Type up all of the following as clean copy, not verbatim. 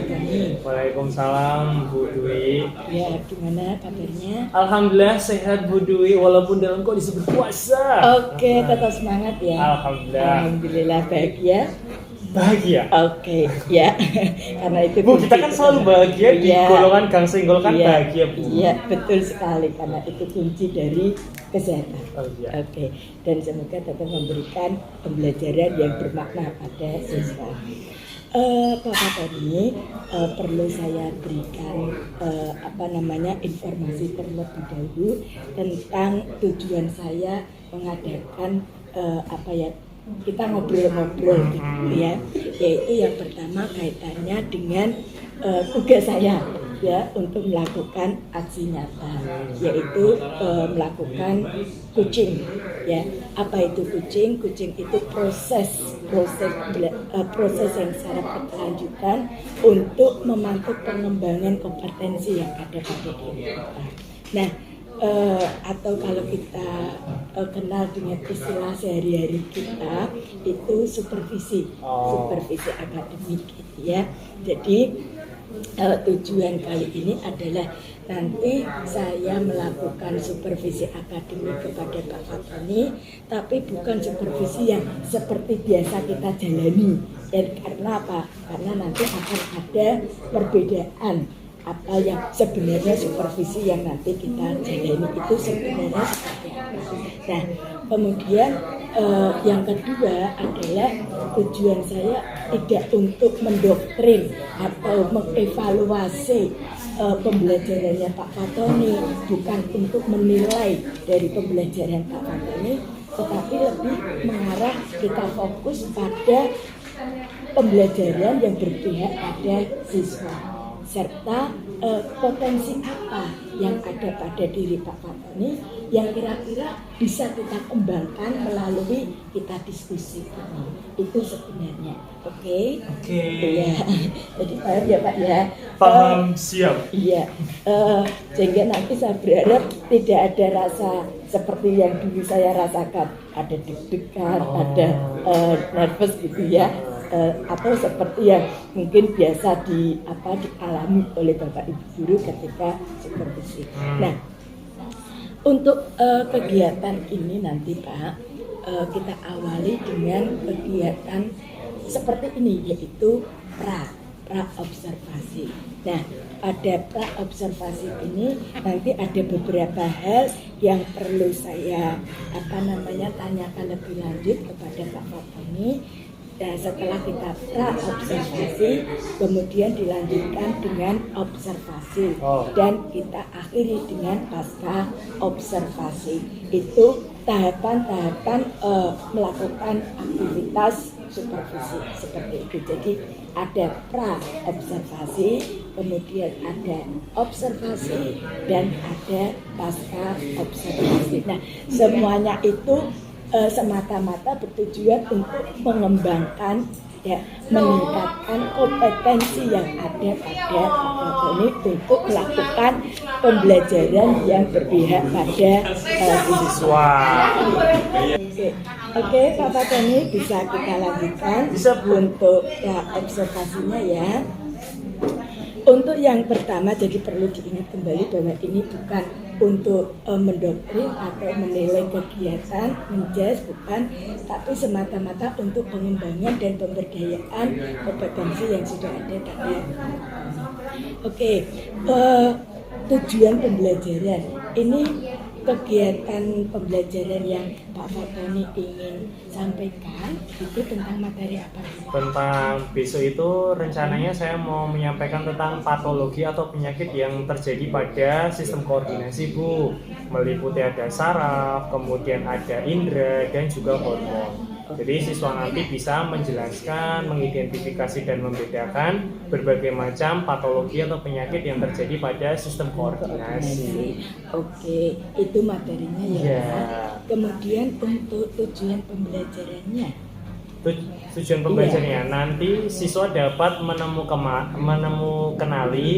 Tony. Waalaikumsalam Bu Dwi. Ya, gimana kabarnya? Alhamdulillah sehat Bu Dwi walaupun dalam kondisi berpuasa. Oke, tetap semangat ya. Alhamdulillah. Alhamdulillah bahagia. Bahagia. Oke, ya. Karena itu Bu, kita kan selalu bahagia di Iya. golongan gang senggol kan Iya, bahagia Bu. Iya, betul sekali karena itu kunci dari kesehatan. Oh, iya. Oke, dan semoga dapat memberikan pembelajaran yang bermakna pada siswa. Bapak Tony, perlu saya berikan informasi terlebih dahulu tentang tujuan saya mengadakan kita ngobrol-ngobrol gitu ya, yaitu yang pertama kaitannya dengan tugas saya ya untuk melakukan aksi nyata, yaitu melakukan coaching ya. Apa itu coaching? Coaching itu proses yang secara berkelanjutan untuk memantau pengembangan kompetensi yang ada pada diri kita. Nah, atau kalau kita kenal dengan istilah sehari-hari kita itu supervisi akademik gitu ya. Jadi tujuan kali ini adalah nanti saya melakukan supervisi akademik kepada Pak Fatoni, tapi bukan supervisi yang seperti biasa kita jalani. Dan karena apa? Karena nanti akan ada perbedaan apa yang sebenarnya supervisi yang nanti kita jalani itu sebenarnya seperti apa. Nah, kemudian yang kedua adalah tujuan saya tidak untuk mendoktrin atau mengevaluasi pembelajarannya Pak Fatoni, bukan untuk menilai dari pembelajaran Pak Fatoni, tetapi lebih mengarah kita fokus pada pembelajaran yang berpihak pada siswa, serta potensi apa yang ada pada diri Pak Fatoni yang kira-kira bisa kita kembangkan melalui kita diskusi ini. Itu sebenarnya. Oke. Iya. Jadi paham ya Pak ya. Paham, siap. Iya. Sehingga nanti saya berharap tidak ada rasa seperti yang dulu saya rasakan, ada deg-degan, ada nervous gitu ya. Atau seperti yang mungkin biasa dialami oleh Bapak Ibu guru ketika supervisi. Nah, untuk kegiatan ini nanti Pak, kita awali dengan kegiatan seperti ini, yaitu pra observasi. Nah, pada pra observasi ini nanti ada beberapa hal yang perlu saya tanyakan lebih lanjut kepada Pak Fatoni. Dan setelah kita pra-observasi, kemudian dilanjutkan dengan observasi, dan kita akhiri dengan pasca observasi. Itu tahapan-tahapan melakukan aktivitas supervisi seperti itu. Jadi ada pra-observasi, kemudian ada observasi, dan ada pasca observasi. Nah, semuanya itu semata-mata bertujuan untuk mengembangkan meningkatkan kompetensi yang ada pada Pak Fatoni untuk melakukan pembelajaran yang berpihak pada siswa. Oke, Pak Fatoni bisa kita lanjutkan untuk observasinya ya. Untuk yang pertama, jadi perlu diingat kembali bahwa ini bukan untuk mendoktrin atau menilai kegiatan, menjudge, bukan, tapi semata-mata untuk pengembangan dan pemberdayaan kompetensi yang sudah ada pada. Oke, tujuan pembelajaran ini, kegiatan pembelajaran yang Pak Fatoni ingin sampaikan itu tentang materi apa? Tentang besok itu rencananya saya mau menyampaikan tentang patologi atau penyakit yang terjadi pada sistem koordinasi Bu, meliputi ada saraf, kemudian ada indera dan juga hormon. Jadi siswa nanti bisa menjelaskan, mengidentifikasi dan membedakan berbagai macam patologi atau penyakit yang terjadi pada sistem koordinasi. Oke, itu materinya ya. Kemudian untuk tujuan pembelajarannya Tujuan pembelajarannya nanti siswa dapat menemukanali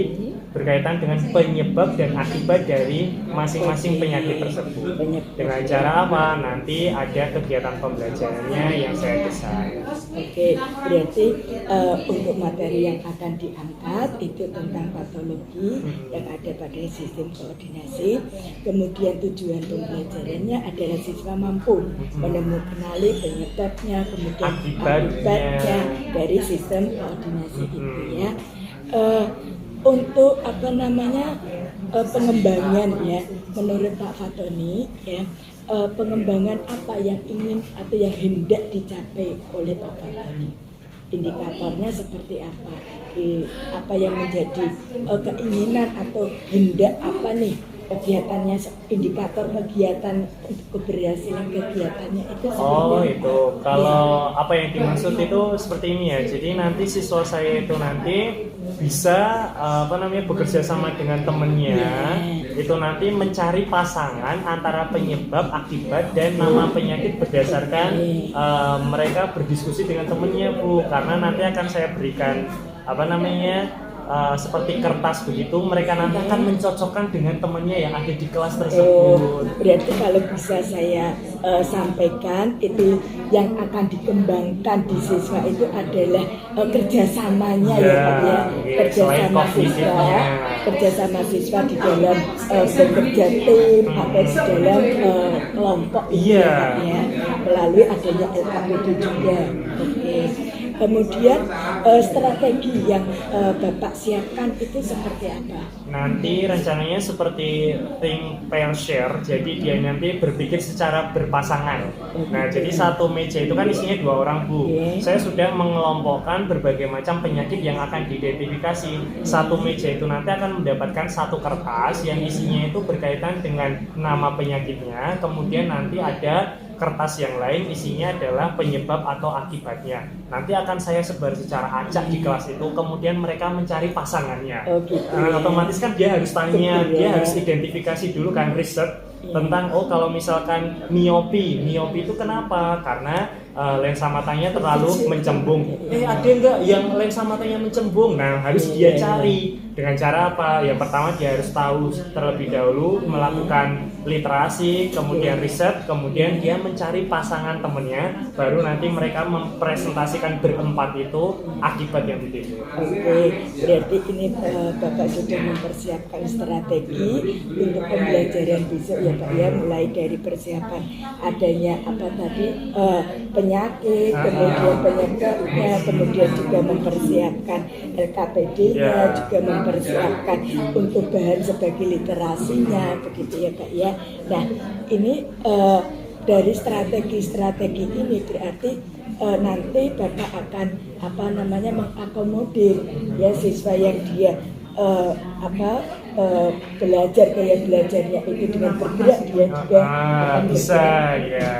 berkaitan dengan penyebab dan akibat dari masing-masing penyakit tersebut. Dengan cara apa? Nanti ada kegiatan pembelajarannya yang saya desain. Oke, berarti untuk materi yang akan diangkat itu tentang patologi yang ada pada sistem koordinasi. Kemudian tujuan pembelajarannya adalah siswa mampu menemukanali penyebabnya, kemudian akibatnya dari sistem koordinasi itu ya. Untuk pengembangan ya, menurut Pak Fatoni ya, pengembangan apa yang ingin atau yang hendak dicapai oleh Pak Fatoni? Indikatornya seperti apa? Apa yang menjadi keinginan atau hendak apa nih kegiatannya, indikator kegiatan keberhasilan kegiatannya itu itu kalau apa yang dimaksud itu seperti ini ya. Jadi nanti siswa saya itu nanti bisa bekerja sama dengan temennya, itu nanti mencari pasangan antara penyebab, akibat, dan nama penyakit berdasarkan mereka berdiskusi dengan temennya Bu, karena nanti akan saya berikan seperti kertas begitu, mereka nanti akan mencocokkan dengan temannya yang ada di kelas tersebut. Berarti kalau bisa saya sampaikan, itu yang akan dikembangkan di siswa itu adalah kerjasamanya ya Pak ya, kerjasama siswa di dalam bekerja tim atau di dalam kelompok ya, melalui adanya LKPD juga. Oke. Kemudian strategi yang Bapak siapkan itu seperti apa? Nanti rencananya seperti think, pair, share. Jadi dia nanti berpikir secara berpasangan. Nah, jadi satu meja itu kan isinya 2 orang Bu. Saya sudah mengelompokkan berbagai macam penyakit yang akan diidentifikasi. Satu meja itu nanti akan mendapatkan satu kertas yang isinya itu berkaitan dengan nama penyakitnya. Kemudian nanti ada kertas yang lain isinya adalah penyebab atau akibatnya. Nanti akan saya sebar secara acak di kelas itu, kemudian mereka mencari pasangannya. Otomatis kan dia harus tanya, dia harus identifikasi dulu kan, riset tentang kalau misalkan miopi itu kenapa? Karena lensa matanya terlalu mencembung. Ada nggak yang lensa matanya mencembung? Nah, harus dia cari. Dengan cara apa? Yang pertama dia harus tahu terlebih dahulu, melakukan literasi, kemudian riset, kemudian dia mencari pasangan temennya, baru nanti mereka mempresentasikan berempat itu akibat yang ditimbul. Oke, berarti ini Bapak sudah mempersiapkan strategi untuk pembelajaran besok ya Pak ya, mulai dari persiapan adanya penyakit, kemudian penyebabnya, kemudian juga mempersiapkan LKPD-nya, juga mempersiapkan untuk bahan sebagai literasinya, begitu ya Pak ya. Nah, ini dari strategi-strategi ini berarti nanti Bapak akan mengakomodir ya siswa yang dia belajar gaya belajarnya itu dengan bergerak, dia juga akan bisa ya.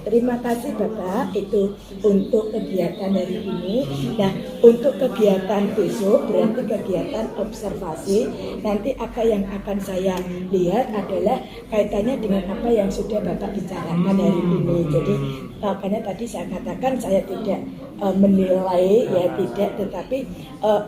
Terima kasih Bapak itu untuk kegiatan hari ini. Nah, untuk kegiatan besok berarti kegiatan observasi. Nanti apa yang akan saya lihat adalah kaitannya dengan apa yang sudah Bapak bicarakan hari ini. Jadi karena tadi saya katakan saya tidak menilai ya, tidak, tetapi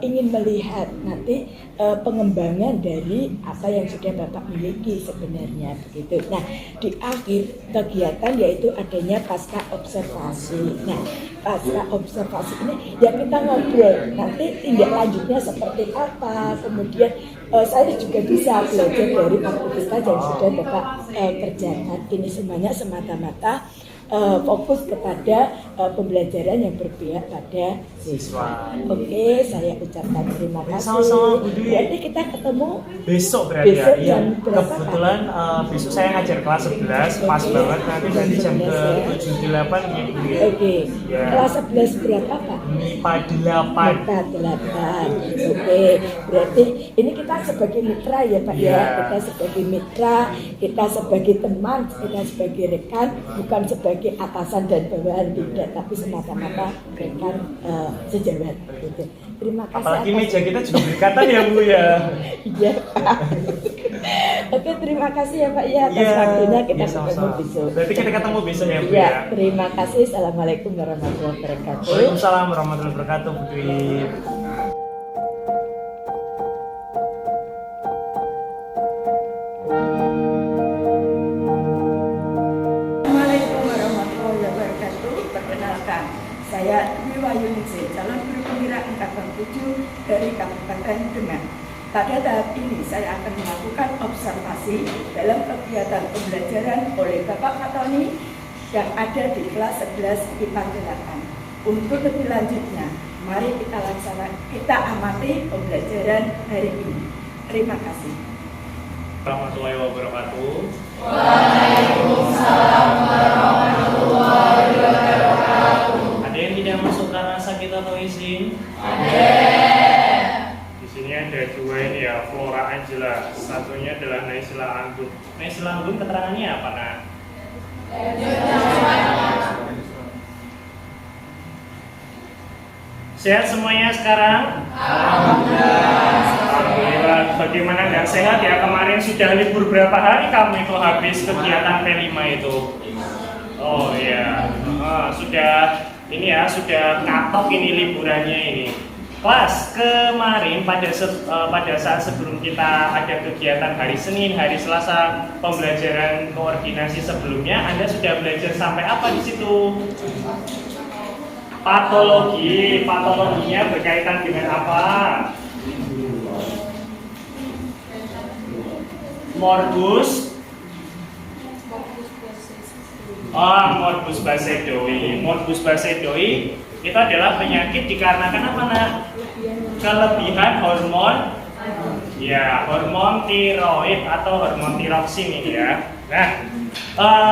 ingin melihat nanti pengembangan dari apa yang sudah Bapak miliki sebenarnya begitu. Nah, di akhir kegiatan yaitu adanya pasca observasi. Nah, pasca observasi ini ya kita ngobrol nanti tindak lanjutnya seperti apa. Kemudian saya juga bisa belajar dari aktivitas yang sudah Bapak kerjakan. Ini semuanya semata-mata fokus kepada pembelajaran yang berpihak pada siswa. Oke, saya ucapkan terima kasih. Sama-sama Bu Dwi. Berarti kita ketemu besok berarti besok ya. jam berapa, Kebetulan besok saya ngajar kelas 11, pas banget nanti dari jam ke 7-8 gitu ya. Oke. Kelas 11 berapa Pak? MIPA 8. Oke, berarti ini kita sebagai mitra ya Pak ya. Kita sebagai mitra, kita sebagai teman, kita sebagai rekan, bukan sebagai atasan dan bawahan, tidak, tapi semata-mata rekan sejawat gitu. Terima kasih. Apalagi meja kita juga berdekatan ya Bu ya. Iya Pak. Oke, terima kasih ya Pak ya atas waktunya. Kita ketemu sama-sama. besok. Berarti kita ketemu besok ya Bu Ya, ya. terima kasih. Assalamualaikum warahmatullahi wabarakatuh. Waalaikumsalam warahmatullahi wabarakatuh Bu Dwi. Assalamualaikum warahmatullahi wabarakatuh. Perkenalkan, saya Dwi Wayuningsih, calon guru penggerak angkatan 7 dari Kabupaten Demak. Pada tahap ini saya akan melakukan observasi dalam kegiatan pembelajaran oleh Bapak Fatoni yang ada di kelas 11 IPA 8. Untuk lebih lanjutnya, mari kita amati pembelajaran hari ini. Terima kasih. Warahmatullahi wabarakatuh. Ada yang tidak masuk karena sakit atau izin? Di sini ada dua ini ya, Flora Angela. Satunya adalah Naysila Anggun. Naysila Anggun keterangannya apa, Nak? Sehat semuanya sekarang? Alhamdulillah. Bagaimana nggak sehat ya? Kemarin sudah libur berapa hari kamu itu habis kegiatan P5 itu? Oh iya, sudah ini ya, sudah katok ini liburannya ini. Kelas kemarin pada saat sebelum kita ada kegiatan hari Senin, hari Selasa, pembelajaran koordinasi sebelumnya, Anda sudah belajar sampai apa di situ? Patologi. Patologinya berkaitan dengan apa? Morbus Basedoi. Morbus Basedoi itu adalah penyakit dikarenakan apa, Nak? Kelebihan hormon, ya, hormon tiroid atau hormon tiroksin ini ya. Nah,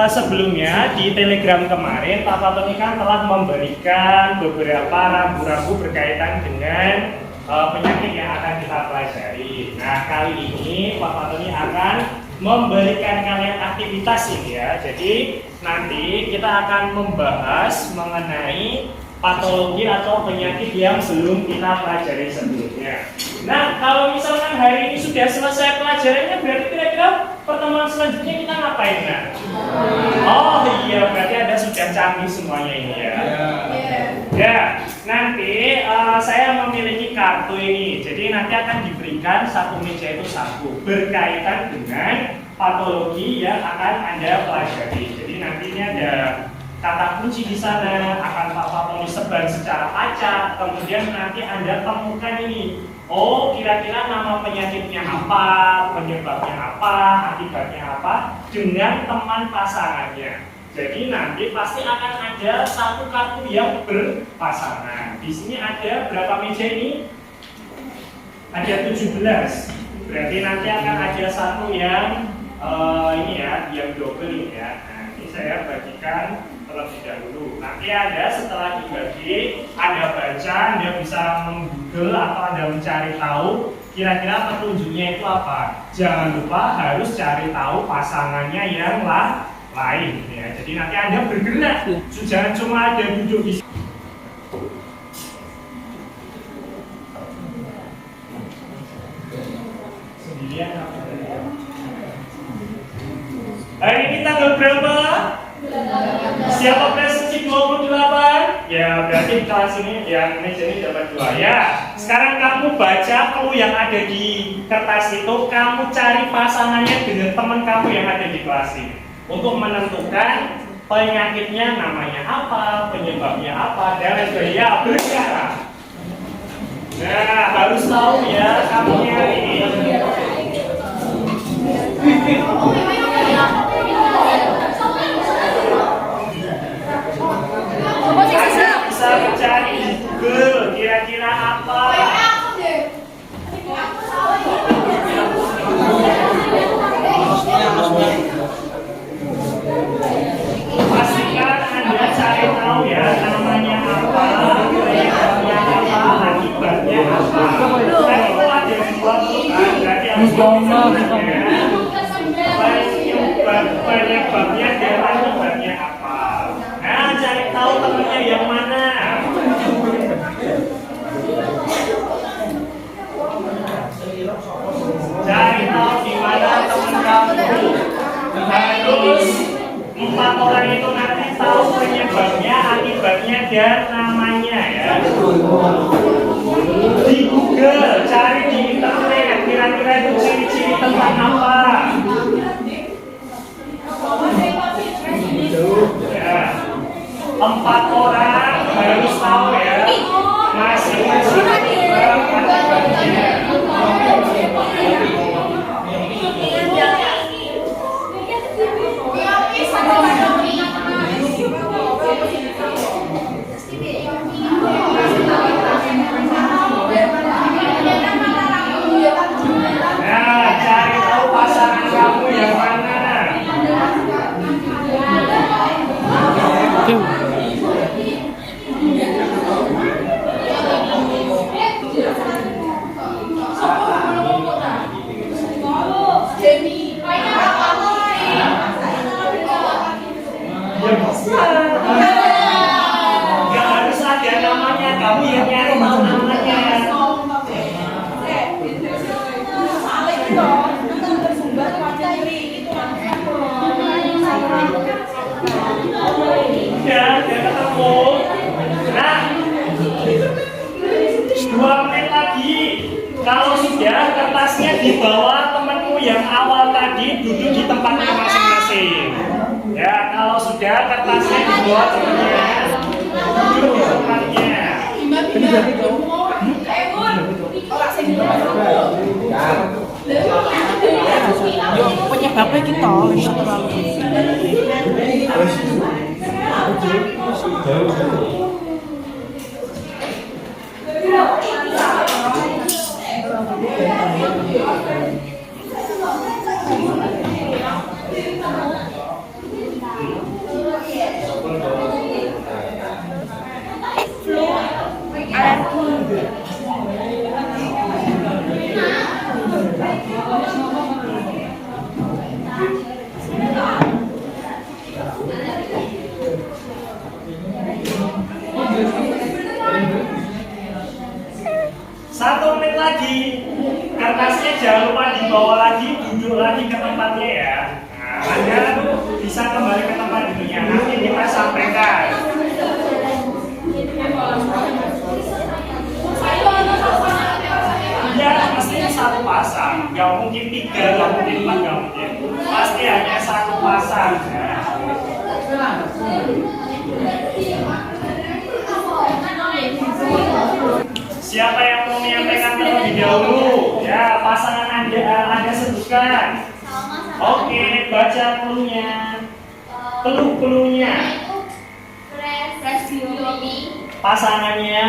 sebelumnya di Telegram kemarin Pak Fatoni kan telah memberikan beberapa rambu-rambu berkaitan dengan penyakit yang akan kita pelajari. Nah, kali ini Pak Fatoni akan memberikan kalian aktivitas ini ya. Jadi nanti kita akan membahas mengenai patologi atau penyakit yang belum kita pelajari sebelumnya. Nah, kalau misalkan hari ini sudah selesai pelajarannya, berarti kira-kira pertemuan selanjutnya kita ngapain, Nah? Oh iya, berarti Anda sudah canggih semuanya ini ya. Ya, nanti saya memiliki kartu ini. Jadi nanti akan diberikan satu meja itu satu berkaitan dengan patologi yang akan Anda pelajari. Jadi nantinya ada kata kunci di sana, akan Pak Fatoni sebar secara acak. Kemudian nanti Anda temukan ini. Oh, kira-kira nama penyakitnya apa, penyebabnya apa, akibatnya apa, dengan teman pasangannya. Jadi nanti pasti akan ada satu kartu yang berpasangan. Di sini ada berapa meja ini? Ada 17. Berarti nanti akan ada satu yang ini ya, yang double ini ya. Nah, ini saya bagikan terlebih dahulu. Nanti Anda setelah dibagi, Anda baca, Anda bisa meng-google atau Anda mencari tahu kira-kira petunjuknya itu apa. Jangan lupa harus cari tahu pasangannya yang lain ya. Jadi nanti Anda bergerak, jangan cuma ada duduk di sini. Sendirian. Hari ini tanggal berapa? Siapa presensi 28? Ya, berarti kelas ini yang meja ini dapat 2 ya. Sekarang kamu baca clue yang ada di kertas itu, kamu cari pasangannya dengan teman kamu yang ada di kelas ini untuk menentukan penyakitnya namanya apa, penyebabnya apa, dan lain sebagainya. Berbicara. Nah, harus tahu ya kamunya ini. Bisa mencari di Google kira-kira apa. Pastikan Anda cari tahu ya namanya apa, penyebabnya apa, akibatnya apa. Kan itu ada di buat berarti harus penyebabnya dan akibatnya apa. Nah, cari tahu temennya yang mana. Cari tahu di mana teman Harus 4 orang itu nanti tahu penyebabnya, akibatnya, dan namanya ya. Di Google, cari di internet, kira-kira itu ciri-ciri tentang apa? Ya, 4 orang harus tahu ya, masing-masing akibatnya. Nah, cari tahu pasangan kamu yang mana. Gak harus ada namanya, kamu yang nyari tahu namanya. Udah ketemu. Nah, 2 menit lagi. Kalau sudah, kertasnya dibawa temanmu yang awal tadi duduk di tempatnya masing-masing. Ya, kalau sudah kertasnya dibawa temannya duduk di tempatnya. Penyebabnya kita Satu menit lagi, kertasnya jangan lupa dibawa lagi, duduk lagi ke tempatnya ya. Nah, Anda bisa kembali ke tempat duduknya, nanti kita sampaikan. Ya, pastinya 1 pasang, nggak mungkin 3, nggak mungkin 4, nggak mungkin. Pasti hanya 1 pasang. Ya. Siapa yang mau menyampaikan terlebih dahulu? Ya, pasangan Anda sebutkan. Oke, baca clue-nya. Clue-cluenya. Pasangannya.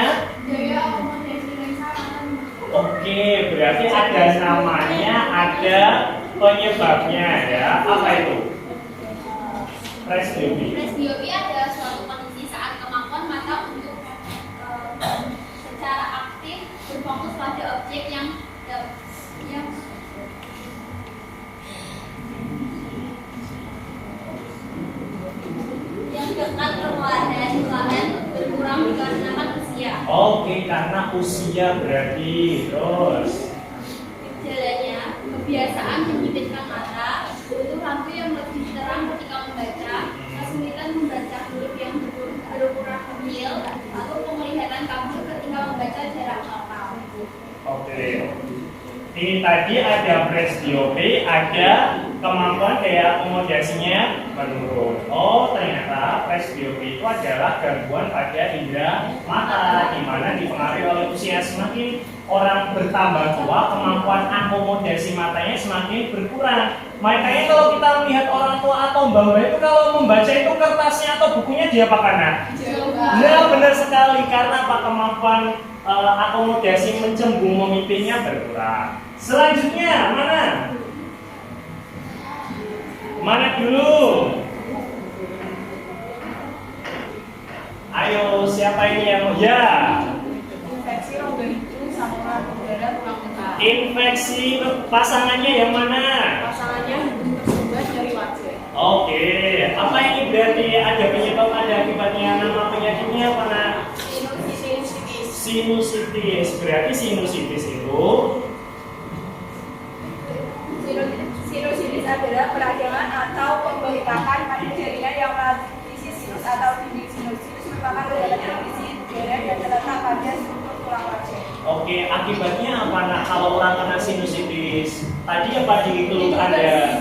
Oke, berarti ada namanya, ada penyebabnya ya. Apa itu? Presbyopi. Presbyopi adalah suatu kondisi saat kemampuan mata untuk secara aktif berfokus pada objek yang dekat perlahan berkurang dikarenakan usia. Oke, karena usia berarti. Terus Gejalanya, kebiasaan menyipitkan mata, butuh lampu yang lebih terang ketika membaca, kesulitan membaca huruf yang berukuran kecil, atau penglihatan kabur ketika membaca jarak lokal. oke. Ini tadi ada presbyopi, ada kemampuan daya akomodasinya menurun. Oh, ternyata presbyopi itu adalah gangguan pada indera mata, di mana dipengaruhi oleh usia. Semakin orang bertambah tua, kemampuan akomodasi matanya semakin berkurang. Makanya kalau kita melihat orang tua atau mbak-mbak itu kalau membaca itu kertasnya atau bukunya diapakan? Nah, benar sekali, karena apa, kemampuan akomodasi mencembung memimpinnya berkurang. Selanjutnya mana? Mana dulu? Ayo, siapa ini yang ya? infeksi rongga hidung, saluran udara, tulang otak. Infeksi, pasangannya yang mana? Pasangannya hidung tersumbat dari wajah. Oke, apa ini berarti ada penyebab, ada akibatnya? Nama penyakitnya apa? Nah? Sinusitis. Berarti sinusitis itu Sinusitis adalah peradangan atau pembengkakan pada jaringan yang melalui sinus atau dinding sinus. Sinus merupakan kegiatan isi udara dan terletak pada struktur tulang wajah. Oke, akibatnya apa nak kalau orang kena sinusitis? Tadi apa dikeluh Anda?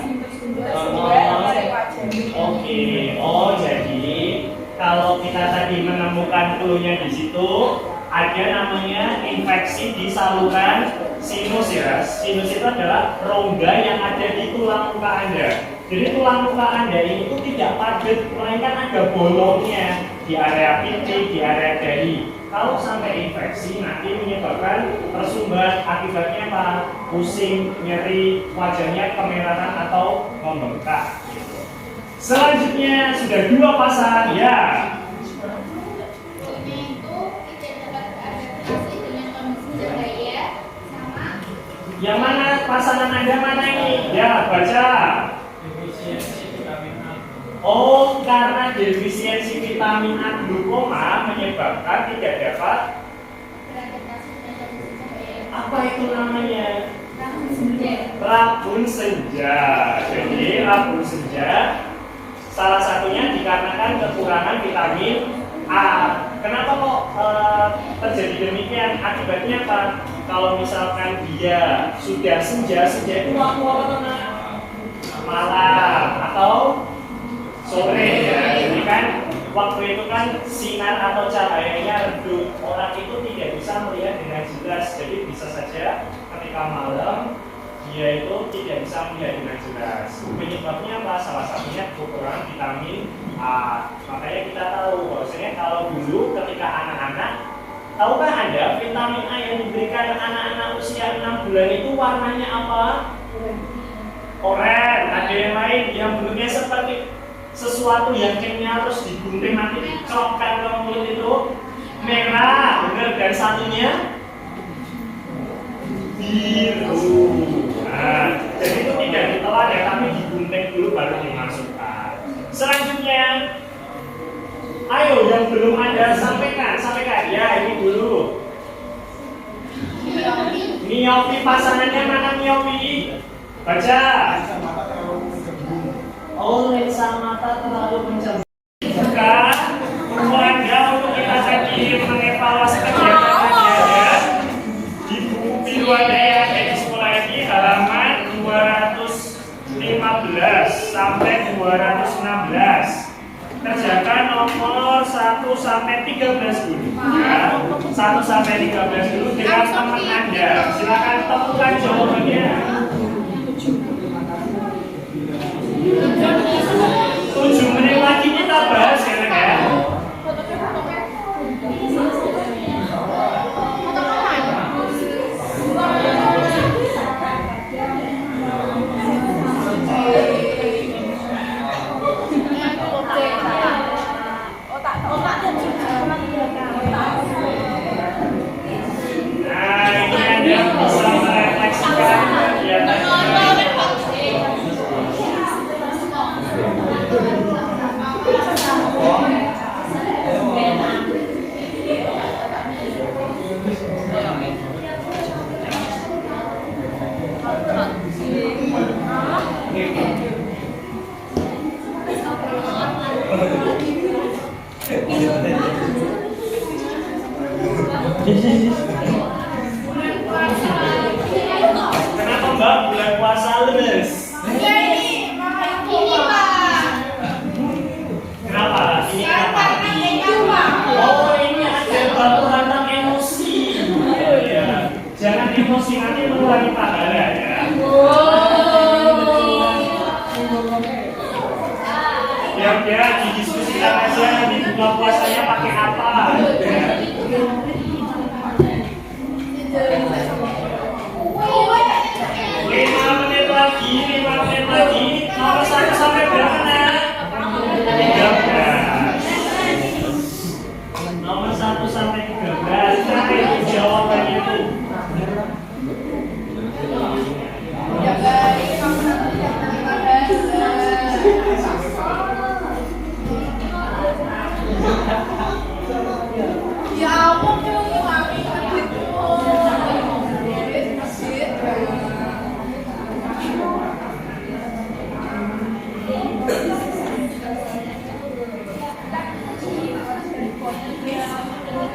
Oke, oh jadi kalau kita tadi menemukan keluhnya di situ ada namanya infeksi di saluran sinus ya. Sinus itu adalah rongga yang ada di tulang muka Anda. Jadi tulang muka Anda ini tuh tidak padat, melainkan ada bolongnya di area pipi, di area dahi. Kalau sampai infeksi nanti menyebabkan tersumbat, akibatnya apa? Pusing, nyeri, wajahnya kemerahan atau membengkak. Selanjutnya sudah 2 pasang ya. Yang mana pasangan Anda mana ini? Ya, baca. Oh, karena defisiensi vitamin A glukoma menyebabkan tidak dapat. Apa itu namanya? Rabun senja. Jadi rabun senja salah satunya dikarenakan kekurangan vitamin A. Kenapa kok terjadi demikian? Akibatnya apa? Kalau misalkan dia sudah senja itu waktu apa teman? Malam atau sore ya. Jadi kan waktu itu kan sinar atau cahayanya redup, orang itu tidak bisa melihat dengan jelas. Jadi bisa saja ketika malam dia itu tidak bisa melihat dengan jelas. Penyebabnya apa? Salah satunya kekurangan vitamin A. Makanya kita tahu bahwasanya kalau dulu ketika anak-anak, tahukah Anda vitamin A yang diberikan anak-anak usia 6 bulan itu warnanya apa? Oranye. Ada yang lain yang bentuknya seperti sesuatu yang kenyal terus digunting nanti dicelupkan ke mulut itu merah, benar. Dan satunya biru. Nah, jadi itu tidak ditelan ya, tapi digunting dulu baru dimasukkan. Selanjutnya, ayo yang belum Anda sampaikan. Ya ini dulu. Miopi pasangannya mana miopi? Baca. Oh, lensa mata terlalu mencemburu. Bukan, tunggu Anda untuk kita tadi mengevaluasi kegiatan ya. Di buku biru Anda yang ada di sekolah ini halaman 215 sampai 216. Kerjakan nomor 1 sampai 13 dulu. Ya. 1 sampai 13 dulu dengan teman Anda. Silakan temukan jawabannya. 7 menit lagi kita bahas ya kan? Nah, ini Anda bisa merefleksikan kegiatan. Kenapa Mbak bulan puasa lemes? Kenapa? Ini kenapa? Oh, ini ada batu hantam emosi. Ya. Jangan emosi, nanti mengurangi pahala ya. Ya, didiskusikan aja di buka puasanya pakai apa. Ya. 5 menit lagi, nomor 1 sampai berapa nak? 13. Nomor 1 sampai 13. Nah, itu jawabannya itu. Jur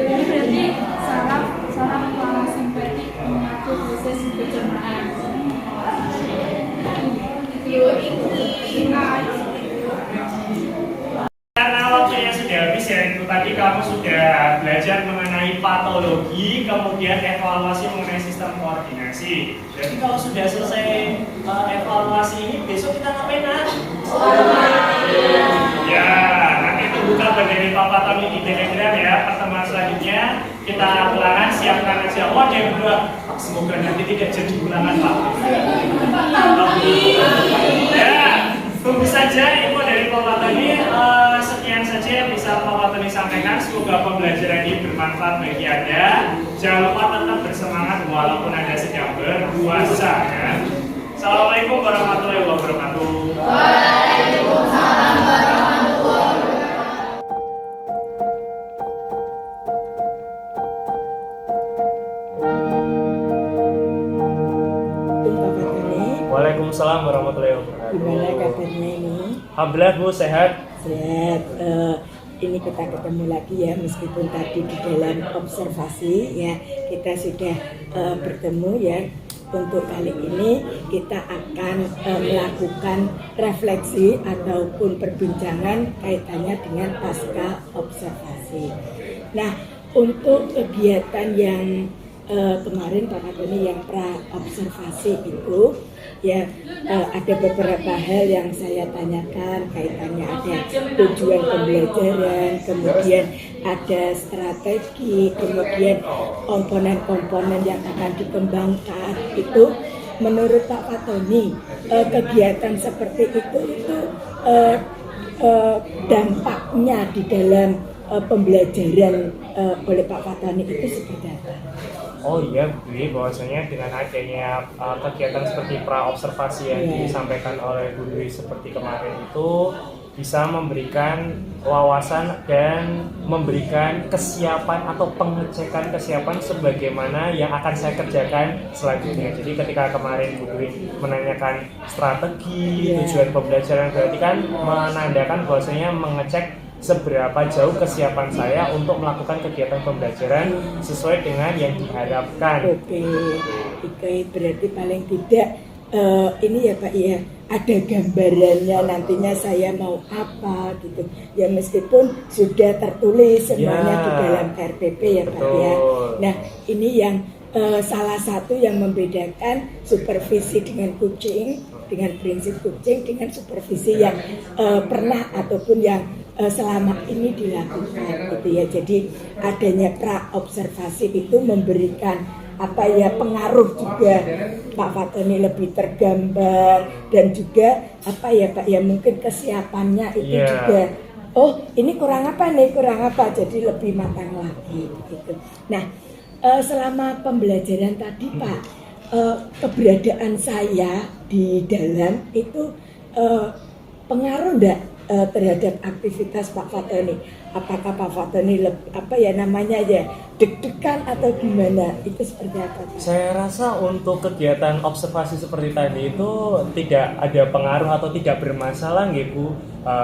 ini berarti salah pola simpetik mengatur proses pencernaan. Karena waktunya sudah habis ya, itu tadi kamu sudah belajar mengenai patologi, kemudian evaluasi mengenai sistem koordinasi. Jadi kalau sudah selesai evaluasi ini, besok kita ngapain, Nak? Ya, nanti tunggu kabar dari Papa Tony di Telegram ya. Pertemuan selanjutnya kita ulangan, siapkan aja. Oh, ada yang berdua. Semoga nanti tidak jadi ulangan, Pak. Ya, tunggu saja info dari Papa Tony. Sekian saja yang bisa Papa Tony sampaikan. Semoga pembelajaran ini bermanfaat bagi Anda. Jangan lupa tetap bersemangat walaupun Anda sedang berpuasa ya. Assalamualaikum warahmatullahi wabarakatuh. Waalaikumsalam warahmatullahi Bapak Tony, Waalaikumsalam warahmatullahi wabarakatuh. gimana kabarnya ini? Alhamdulillah Bu, sehat. Sehat. Ini kita ketemu lagi ya, meskipun tadi di dalam observasi ya kita sudah bertemu ya. Untuk kali ini kita akan melakukan refleksi ataupun perbincangan kaitannya dengan pasca observasi. Nah, untuk kegiatan yang kemarin Pak Tony yang pra observasi itu ya ada beberapa hal yang saya tanyakan kaitannya, ada tujuan pembelajaran, kemudian ada strategi, kemudian komponen-komponen yang akan dikembangkan. Itu menurut Pak Tony kegiatan seperti itu dampaknya di dalam pembelajaran oleh Pak Tony itu seperti apa? Oh iya, Bu, bahwasanya dengan adanya kegiatan seperti pra-observasi yang disampaikan oleh Bu Dwi seperti kemarin itu bisa memberikan wawasan dan memberikan kesiapan atau pengecekan kesiapan sebagaimana yang akan saya kerjakan selanjutnya. Jadi ketika kemarin Bu Dwi menanyakan strategi, tujuan pembelajaran, berarti kan menandakan bahwasanya mengecek seberapa jauh kesiapan saya untuk melakukan kegiatan pembelajaran sesuai dengan yang diharapkan. Oke, berarti paling tidak ini ya Pak ya, ada gambarannya nantinya saya mau apa gitu. Ya meskipun sudah tertulis semuanya di dalam RPP ya Pak ya. Nah ini yang salah satu yang membedakan supervisi dengan coaching, dengan prinsip coaching dengan supervisi yang pernah ataupun yang selama ini dilakukan gitu ya. Jadi adanya pra observasi itu memberikan apa ya, pengaruh juga Pak Tony lebih tergambar, dan juga apa ya Pak ya, mungkin kesiapannya itu juga oh ini kurang apa nih, kurang apa, jadi lebih matang lagi gitu. Nah selama pembelajaran tadi Pak, keberadaan saya di dalam itu pengaruh enggak terhadap aktivitas Pak Tony? Apakah Pak Tony apa ya namanya ya, deg-degan atau gimana? Itu seperti apa? Saya rasa untuk kegiatan observasi seperti tadi itu tidak ada pengaruh atau tidak bermasalah nggih Bu.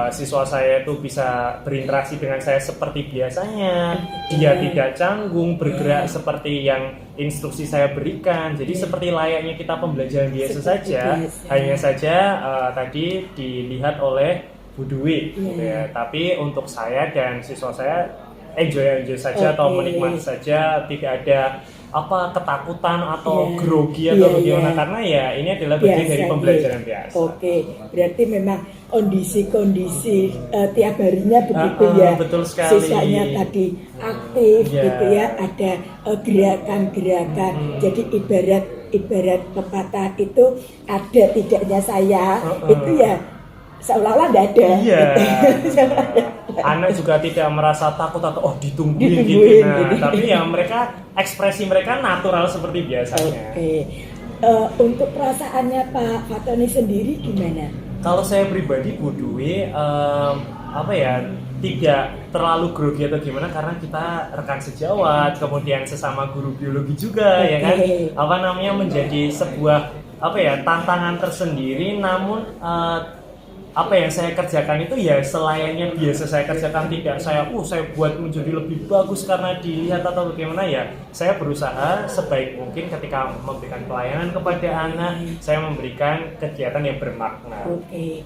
Siswa saya itu bisa berinteraksi dengan saya seperti biasanya, dia tidak canggung, bergerak seperti yang instruksi saya berikan. Jadi seperti layaknya kita pembelajaran biasa saja. Hanya saja tadi dilihat oleh Bu Dwi gitu ya. Tapi untuk saya dan siswa saya enjoy saja atau menikmati saja, tidak ada apa ketakutan atau grogi atau bagaimana, karena ya ini adalah bagian dari pembelajaran biasa. Oke, berarti memang kondisi tiap harinya begitu ya. Betul sekali. Sisanya tadi aktif gitu ya, ada gerakan-gerakan. Jadi ibarat pepatah itu ada tidaknya saya itu ya seolah-olah tidak ada. Iya. Anak juga tidak merasa takut atau ditungguin gitu. Tapi ya mereka, ekspresi mereka natural seperti biasanya. Oke. Untuk perasaannya Pak Tony sendiri gimana? Kalau saya pribadi Bu Dwi, tidak terlalu grogi atau gimana, karena kita rekan sejawat, kemudian sesama guru biologi juga ya kan. Menjadi sebuah tantangan tersendiri, namun apa yang saya kerjakan itu ya selayaknya biasa saya kerjakan, tidak saya buat menjadi lebih bagus karena dilihat atau bagaimana. Ya saya berusaha sebaik mungkin ketika memberikan pelayanan kepada anak, saya memberikan kegiatan yang bermakna. Oke.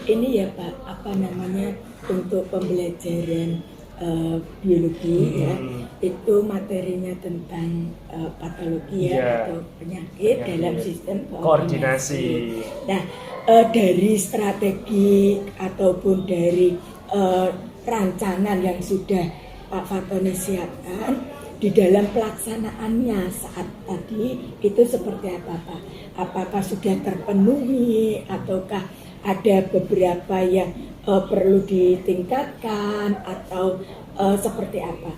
Ini ya Pak, apa namanya, untuk pembelajaran biologi ya, itu materinya tentang patologi ya, atau penyakit dalam sistem koordinasi. Nah, dari strategi ataupun dari rancangan yang sudah Pak Fatoni siapkan di dalam pelaksanaannya saat tadi itu seperti apa Pak? Apakah sudah terpenuhi ataukah ada beberapa yang perlu ditingkatkan atau seperti apa?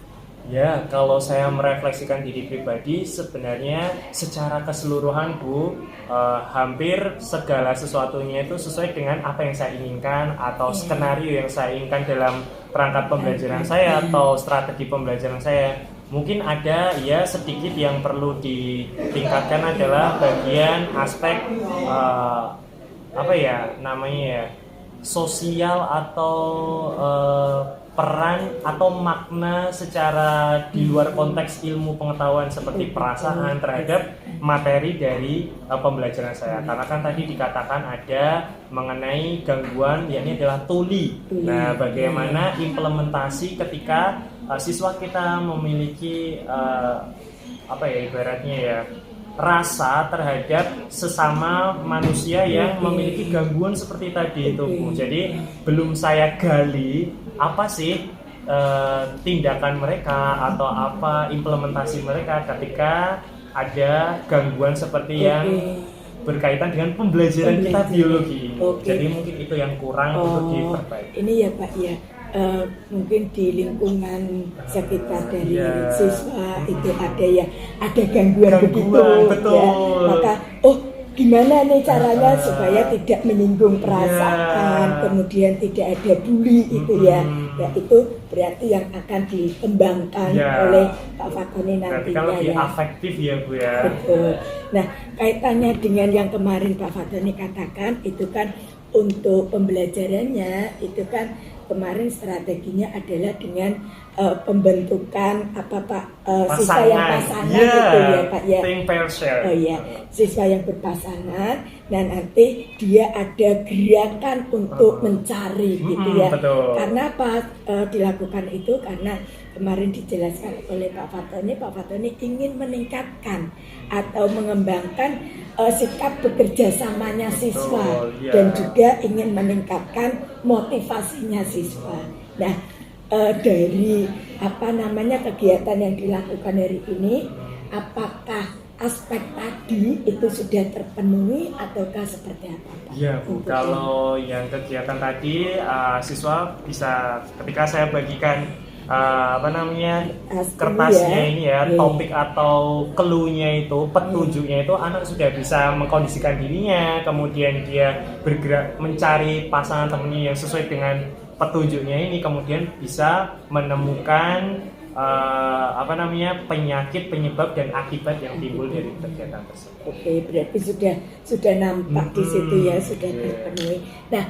Ya, kalau saya merefleksikan diri pribadi, sebenarnya secara keseluruhan Bu, hampir segala sesuatunya itu sesuai dengan apa yang saya inginkan atau skenario yang saya inginkan dalam perangkat pembelajaran saya atau strategi pembelajaran saya. Mungkin ada ya sedikit yang perlu ditingkatkan adalah bagian aspek apa ya namanya ya, sosial atau peran atau makna secara di luar konteks ilmu pengetahuan seperti perasaan terhadap materi dari pembelajaran saya. Karena kan tadi dikatakan ada mengenai gangguan, yakni adalah tuli. Nah, bagaimana implementasi ketika siswa kita memiliki apa ya ibaratnya ya, rasa terhadap sesama manusia yang memiliki gangguan seperti tadi itu Bu. Jadi belum saya gali apa sih tindakan mereka atau apa implementasi mereka ketika ada gangguan seperti yang berkaitan dengan pembelajaran kita biologi ini. Jadi mungkin itu yang kurang untuk diperbaiki. Ini ya Pak ya, mungkin di lingkungan sekitar dari siswa itu ada gangguan begitu, betul. Ya. Maka gimana nih caranya supaya tidak menyinggung perasaan, kemudian tidak ada bully itu ya. Ya itu berarti yang akan dikembangkan oleh Pak Fatoni nantinya. Kan lebih afektif ya Bu ya. Betul. Nah, kaitannya dengan yang kemarin Pak Fatoni katakan itu kan untuk pembelajarannya itu kan kemarin strateginya adalah dengan pembentukan apa Pak, siswa yang pasangan itu ya Pak ya. Oh ya, siswa yang berpasangan. Nah nanti dia ada gerakan untuk mencari gitu ya. Betul. Karena apa dilakukan itu? Karena kemarin dijelaskan oleh Pak Fatoni ingin meningkatkan atau mengembangkan sikap bekerja samanya siswa dan juga ingin meningkatkan motivasinya siswa. Nah, dari apa namanya kegiatan yang dilakukan hari ini, apakah aspek tadi itu sudah terpenuhi ataukah seperti apa Pak? Ya Bu, kalau yang kegiatan tadi siswa bisa ketika saya bagikan apa namanya kertasnya ini ya, topik atau clue-nya itu, petunjuknya itu, anak sudah bisa mengkondisikan dirinya, kemudian dia bergerak mencari pasangan temannya yang sesuai dengan petunjuknya ini, kemudian bisa menemukan apa namanya penyakit, penyebab dan akibat yang timbul dari kegiatan tersebut. Oke, berarti sudah nampak di situ ya, sudah terpenuhi. Nah,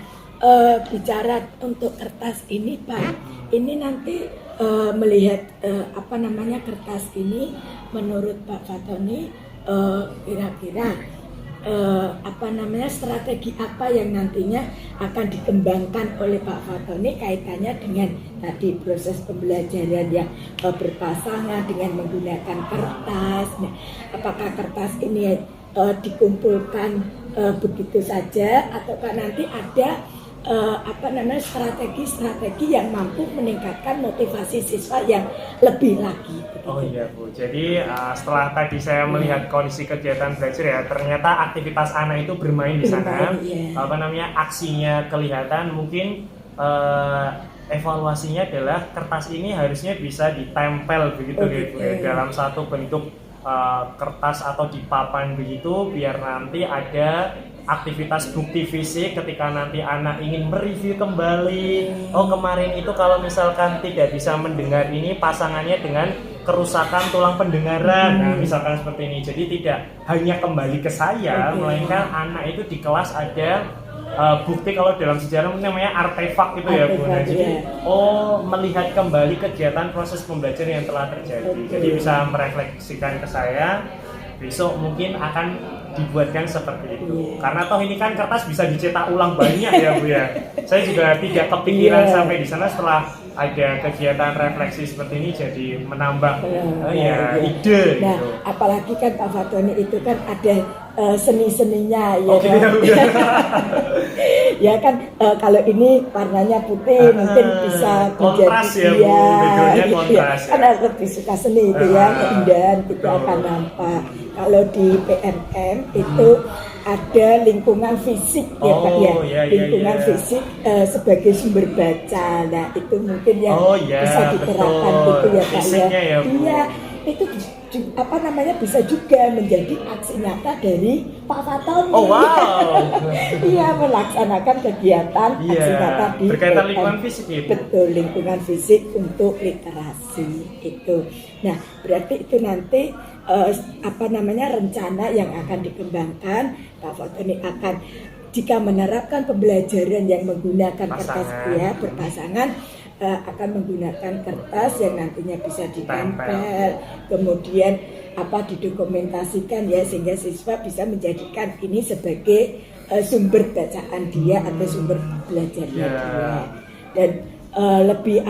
bicara untuk kertas ini Pak, ini nanti melihat apa namanya kertas ini menurut Pak Fatoni kira-kira apa namanya strategi apa yang nantinya akan dikembangkan oleh Pak Fatoni kaitannya dengan tadi proses pembelajaran yang berpasangan dengan menggunakan kertas. Nah, apakah kertas ini dikumpulkan begitu saja ataukah nanti ada apa namanya strategi yang mampu meningkatkan motivasi siswa yang lebih lagi. Oh iya Bu, jadi setelah tadi saya melihat kondisi kegiatan belajar ya, ternyata aktivitas anak itu bermain di sana, apa namanya aksinya kelihatan. Mungkin evaluasinya adalah kertas ini harusnya bisa ditempel begitu gitu ya, dalam satu bentuk kertas atau di papan begitu, biar nanti ada aktivitas bukti fisik ketika nanti anak ingin mereview kembali. Oh kemarin itu kalau misalkan tidak bisa mendengar ini pasangannya dengan kerusakan tulang pendengaran. Nah misalkan seperti ini. Jadi tidak hanya kembali ke saya, melainkan anak itu di kelas ada bukti kalau dalam sejarah namanya artefak gitu ya Bu. Nah, Artefak, jadi ya. melihat kembali kegiatan proses pembelajaran yang telah terjadi. Betul. Jadi bisa merefleksikan ke saya, besok mungkin akan dibuatkan seperti itu. Iya. Karena toh ini kan kertas bisa dicetak ulang banyak ya Bu ya. Saya juga tidak kepikiran Iya. sampai di sana setelah ada kegiatan refleksi seperti ini jadi menambah ide Nah, gitu. apalagi kan Pak Fatoni itu kan ada seni-seninya ya Oke, kan. ya, Bu. Ya kan kalau ini warnanya putih mungkin bisa kontras menjadi ya, Bu. Backgroundnya kontras ya. kan lebih suka seni itu ya, keindahan kita betul. akan nampak. Kalau di PMM itu ada lingkungan fisik ya Pak ya, iya, lingkungan iya. fisik sebagai sumber baca. Nah itu mungkin yang Iya, bisa diterapkan betul. gitu ya Pak ya. Fisiknya ya, Bu. Iya, itu bisa juga menjadi aksi nyata dari Pak Fatoni. Oh wow. Iya, melaksanakan kegiatan Iya, aksi nyata di berkaitan PM. lingkungan fisik ya, Bu? Betul, lingkungan fisik untuk literasi itu. Nah, berarti itu nanti rencana yang akan dikembangkan. Pak Fatoni akan jika menerapkan pembelajaran yang menggunakan kertas Pasangan. berpasangan akan menggunakan kertas yang nantinya bisa ditempel, kemudian didokumentasikan ya sehingga siswa bisa menjadikan ini sebagai sumber bacaan dia atau sumber belajarnya dia, dan lebih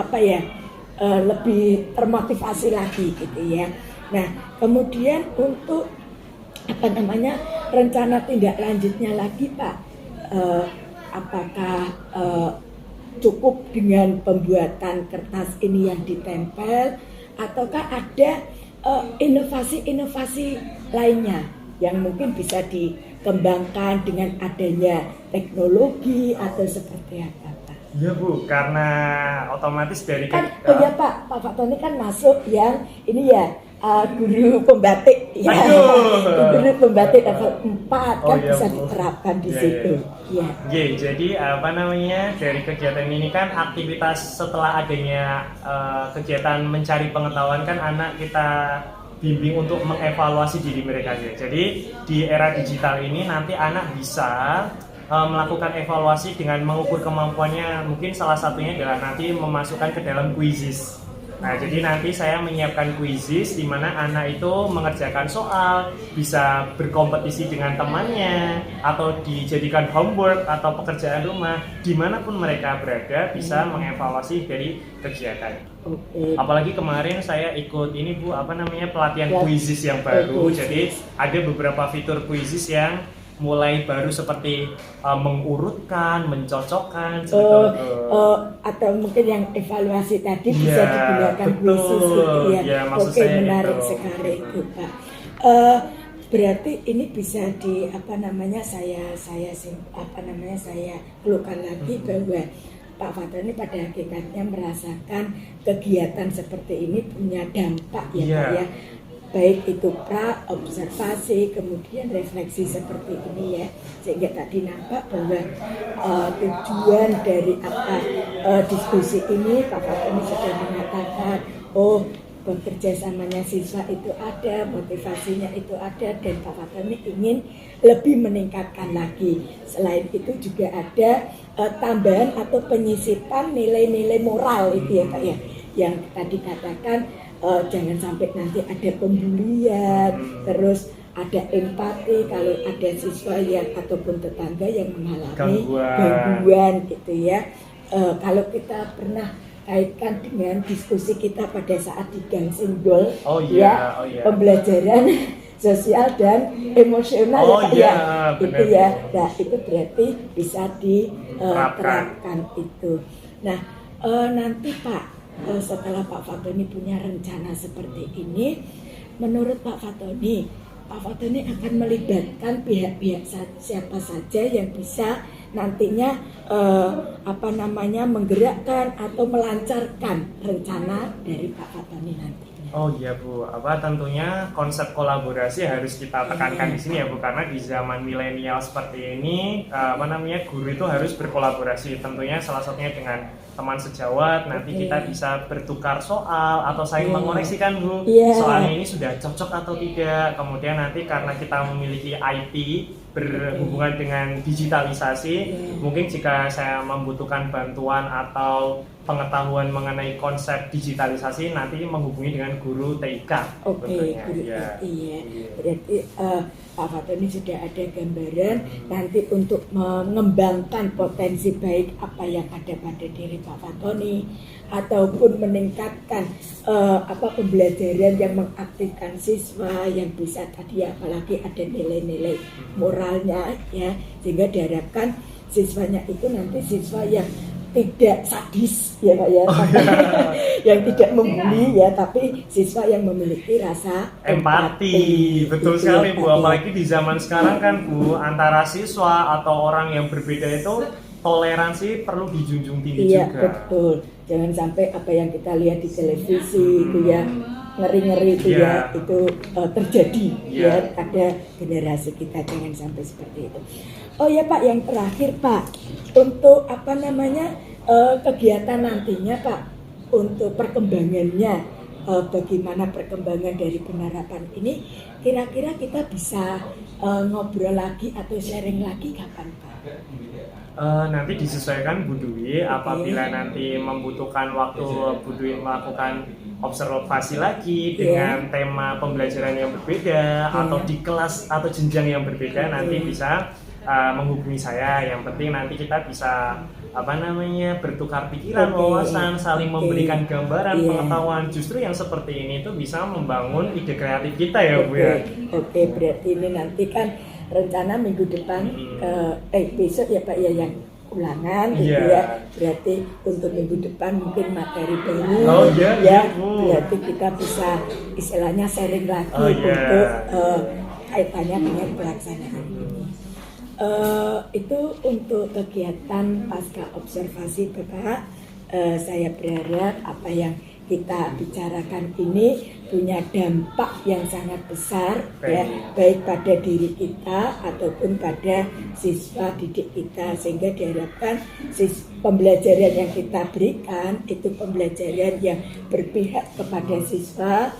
lebih termotivasi lagi gitu ya. Nah kemudian untuk rencana tindak lanjutnya lagi Pak, apakah cukup dengan pembuatan kertas ini yang ditempel ataukah ada inovasi-inovasi lainnya yang mungkin bisa dikembangkan dengan adanya teknologi atau seperti apa Pak? Iya Bu, karena otomatis dari Kan ya Pak Fatoni kan masuk yang ini ya guru pembatik ya. Guru pembatik level 4 kan iya, bisa Bu. diterapkan di Iya, situ. iya, Ya. Oke, jadi dari kegiatan ini kan aktivitas setelah adanya kegiatan mencari pengetahuan kan anak kita bimbing untuk mengevaluasi diri mereka. Jadi di era digital ini nanti anak bisa melakukan evaluasi dengan mengukur kemampuannya. Mungkin salah satunya adalah nanti memasukkan ke dalam quizzes. Nah, jadi nanti saya menyiapkan quizzes di mana anak itu mengerjakan soal, bisa berkompetisi dengan temannya, atau dijadikan homework atau pekerjaan rumah, dimanapun mereka berada bisa mengevaluasi dari kegiatan. Oke. Apalagi kemarin saya ikut ini Bu, pelatihan quizzes yang baru. Quizzes. Jadi ada beberapa fitur quizzes yang mulai baru seperti mengurutkan, mencocokkan seperti itu. Atau mungkin yang evaluasi tadi bisa Iya, digunakan betul. khusus gitu ya. Iya, maksud Oke, saya menarik gitu. sekali itu Pak. Berarti ini bisa di saya keluhkan lagi bahwa Pak Fatoni pada hakikatnya merasakan kegiatan seperti ini punya dampak ya Iya. Pak ya. Baik itu observasi, kemudian refleksi seperti ini ya, sehingga tadi nampak bahwa tujuan dari diskusi ini Pak Fatoni sudah mengatakan, bekerja samanya siswa itu ada, motivasinya itu ada, dan Pak Fatoni ingin lebih meningkatkan lagi. Selain itu juga ada tambahan atau penyisipan nilai-nilai moral itu ya Pak ya, yang tadi katakan jangan sampai nanti ada pembulian, terus ada empati kalau ada siswa yang ataupun tetangga yang mengalami gangguan gitu ya. Kalau kita pernah kaitkan dengan diskusi kita pada saat di Gang Singgol, pembelajaran sosial dan emosional ya Pak ya, itu ya. Nah itu berarti bisa diterapkan itu. Nah nanti Pak, setelah Pak Fatoni punya rencana seperti ini, menurut Pak Fatoni akan melibatkan pihak-pihak siapa saja yang bisa nantinya menggerakkan atau melancarkan rencana dari Pak Fatoni nantinya. Oh iya Bu, tentunya konsep kolaborasi harus kita tekankan di sini ya Bu, karena di zaman milenial seperti ini, guru itu harus berkolaborasi. Tentunya salah satunya dengan teman sejawat, nanti kita bisa bertukar soal atau saling mengoreksi kan Bu, soalnya ini sudah cocok atau tidak. Kemudian nanti karena kita memiliki IT berhubungan dengan digitalisasi. Mungkin jika saya membutuhkan bantuan atau pengetahuan mengenai konsep digitalisasi, nanti menghubungi dengan guru TIK. Oke, tentunya. guru Ya. TIK ya. Berarti Pak Fatoni sudah ada gambaran nanti untuk mengembangkan potensi baik apa yang ada pada diri Pak Fatoni ataupun meningkatkan pembelajaran yang mengaktifkan siswa yang bisa tadi apalagi ada nilai-nilai moralnya ya, sehingga diharapkan siswanya itu nanti siswa yang tidak sadis ya Pak ya, yang tidak membuli ya, tapi siswa yang memiliki rasa Empati, betul Gitu sekali ya, Bu. Pak, ya. Apalagi di zaman sekarang kan Bu, antara siswa atau orang yang berbeda itu toleransi perlu dijunjung tinggi Iya juga. betul, jangan sampai apa yang kita lihat di televisi itu ya ngeri-ngeri itu Iya. ya itu terjadi Iya. ya pada generasi kita, jangan sampai seperti itu. Oh ya Pak, yang terakhir Pak, untuk kegiatan nantinya Pak, untuk perkembangannya, bagaimana perkembangan dari penerapan ini, kira-kira kita bisa ngobrol lagi atau sharing lagi kapan Pak? Nanti disesuaikan Bu Dwi, apabila nanti membutuhkan waktu Bu Dwi melakukan observasi lagi dengan tema pembelajaran yang berbeda atau di kelas atau jenjang yang berbeda, nanti bisa menghubungi saya. Yang penting nanti kita bisa bertukar pikiran, wawasan, saling memberikan gambaran, pengetahuan. Justru yang seperti ini itu bisa membangun ide kreatif kita ya Bu ya. Oke, berarti ini nanti kan rencana minggu depan besok ya Pak ya yang ulangan gitu ya. Berarti untuk minggu depan mungkin materi baru berarti kita bisa istilahnya sharing lagi untuk kaitannya dengan pelaksanaan ini. Itu untuk kegiatan pasca observasi Bapak. Saya berharap apa yang kita bicarakan ini punya dampak yang sangat besar ya, baik pada diri kita ataupun pada siswa didik kita, sehingga diharapkan pembelajaran yang kita berikan itu pembelajaran yang berpihak kepada siswa,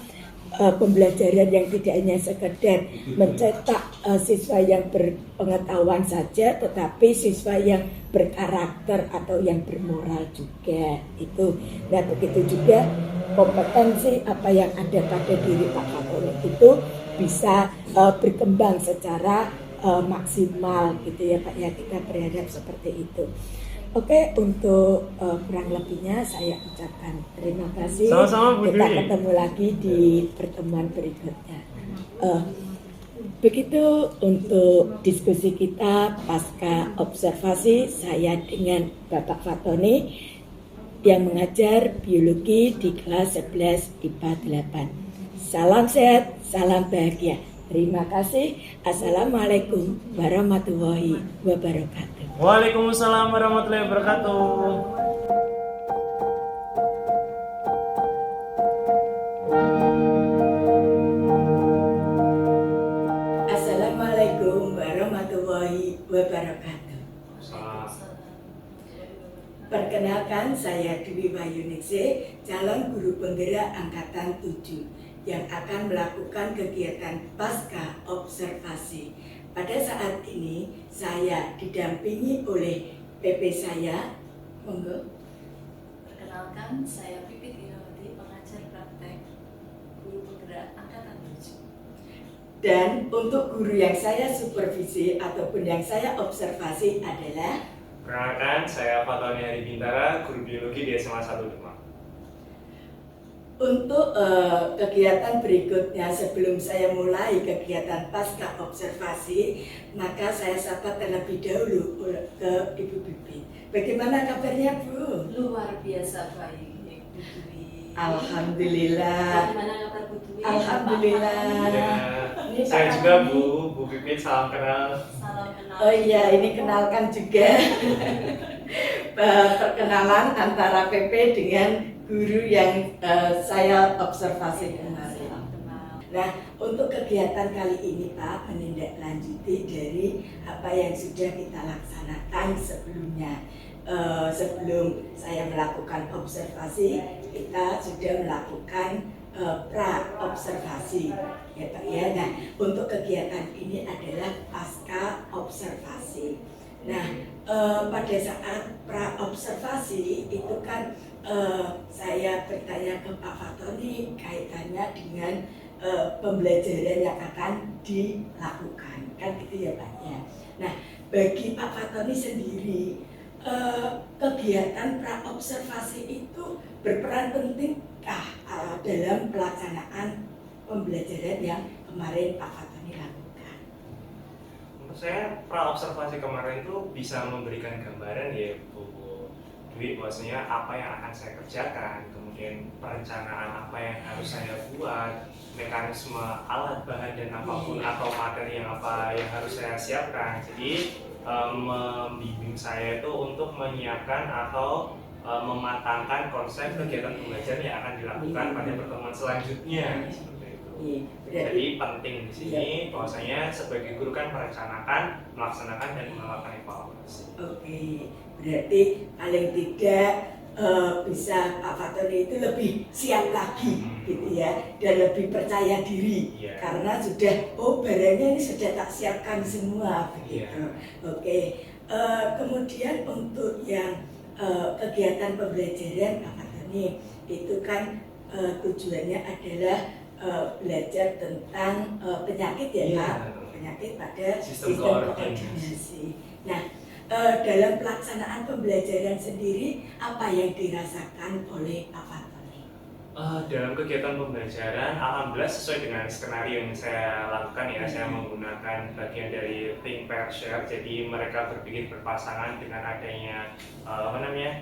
pembelajaran yang tidak hanya sekedar mencetak siswa yang berpengetahuan saja, tetapi siswa yang berkarakter atau yang bermoral juga itu. Nah begitu juga kompetensi apa yang ada pada diri Pak Fatoni itu bisa berkembang secara maksimal gitu ya Pak ya, kita berharap seperti itu. Oke, untuk kurang lebihnya saya ucapkan terima kasih. Sama-sama, Bu Kita Dwi. ketemu lagi di pertemuan berikutnya. Begitu untuk diskusi kita pasca observasi saya dengan Bapak Fatoni yang mengajar biologi di kelas 11 IPA 8. Salam sehat, salam bahagia. Terima kasih. Assalamualaikum warahmatullahi wabarakatuh. Waalaikumsalam warahmatullahi wabarakatuh. Assalamualaikum warahmatullahi wabarakatuh. Perkenalkan, saya Dwi Wayuningsih, calon guru penggerak angkatan 7 yang akan melakukan kegiatan pasca observasi. Pada saat ini saya didampingi oleh PP saya. Monggo. Perkenalkan, saya Pipit Irawati, pengajar praktek guru penggerak angkatan 7. Dan untuk guru yang saya supervisi ataupun yang saya observasi adalah Perkenalkan, saya Fatoni Hari Bintara, guru biologi di SMA 15. untuk kegiatan berikutnya sebelum saya mulai kegiatan pasca observasi, maka saya sapa terlebih dahulu ke Ibu Pipit. Bagaimana kabarnya Bu? Luar biasa baik, Bu Dwi. Alhamdulillah. Bagaimana kabar Bu Dwi? Alhamdulillah. Ya, Ini saya Pak juga Fatoni. Bu Pipit, salam kenal. Salam kenal. Oh iya, ini kenalkan juga perkenalan antara PP dengan guru yang saya observasi kemarin. Salam kenal. Nah, untuk kegiatan kali ini Pak, menindaklanjuti dari apa yang sudah kita laksanakan sebelumnya. Sebelum saya melakukan observasi, kita sudah melakukan pra-observasi. ya Pak ya. Nah, untuk kegiatan ini adalah pasca observasi. Nah, pada saat pra observasi itu kan saya bertanya ke Pak Fatoni kaitannya dengan pembelajaran yang akan dilakukan, kan gitu ya Pak ya. Nah, bagi Pak Fatoni sendiri, kegiatan pra observasi itu berperan pentingkah dalam pelaksanaan pembelajaran yang kemarin Pak Fatoni lakukan? Menurut saya pra observasi kemarin itu bisa memberikan gambaran ya Bu Dwi, maksudnya apa yang akan saya kerjakan, kemudian perencanaan apa yang harus saya buat, mekanisme alat bahan dan apapun atau materi yang apa yang harus saya siapkan. Jadi membimbing saya itu untuk menyiapkan atau mematangkan konsep kegiatan pembelajaran yang akan dilakukan pada pertemuan selanjutnya. Seperti itu. Jadi penting di sini bahwasanya sebagai guru kan merencanakan, melaksanakan dan melakukan evaluasi. Oke, berarti paling tidak bisa Pak Fatoni itu lebih siap lagi gitu ya, dan lebih percaya diri karena sudah barangnya ini sudah tak siapkan semua begitu. Oke, kemudian untuk yang kegiatan pembelajaran Pak Fatoni itu kan tujuannya adalah belajar tentang penyakit ya Pak, penyakit pada sistem koordinasi. Nah, dalam pelaksanaan pembelajaran sendiri apa yang dirasakan oleh Pak Fatoni? Dalam kegiatan pembelajaran, alhamdulillah sesuai dengan skenario yang saya lakukan ya, saya menggunakan bagian dari think pair share. Jadi mereka berpikir berpasangan dengan adanya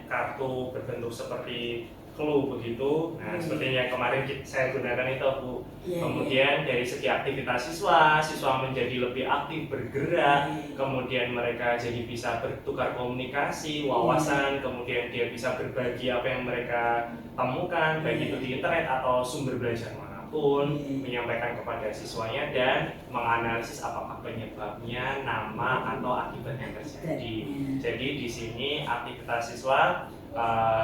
kartu berbentuk seperti clue begitu. Nah, seperti yang kemarin saya gunakan itu Bu. Kemudian dari segi aktivitas siswa menjadi lebih aktif bergerak, kemudian mereka jadi bisa bertukar komunikasi, wawasan, kemudian dia bisa berbagi apa yang mereka temukan, baik itu di internet atau sumber belajar manapun, menyampaikan kepada siswanya dan menganalisis apakah penyebabnya, nama atau akibat yang terjadi. Jadi di sini aktivitas siswa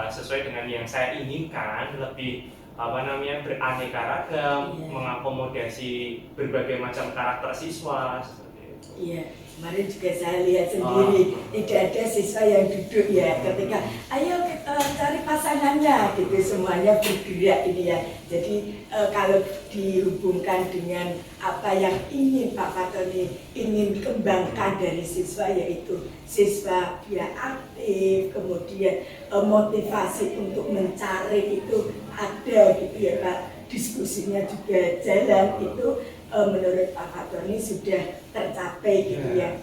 sesuai dengan yang saya inginkan, lebih beraneka ragam, mengakomodasi berbagai macam karakter siswa seperti itu. Iya, kemarin juga saya lihat sendiri tidak ada siswa yang duduk ya ketika ayo kita cari pasangannya gitu, semuanya bergerak ini ya. Jadi kalau dihubungkan dengan apa yang ingin Pak Fatoni ingin kembangkan dari siswa, yaitu siswa dia aktif, kemudian motivasi untuk mencari itu ada gitu ya Pak, diskusinya juga jalan, itu menurut Pak Fatoni sudah tercapai gitu ya.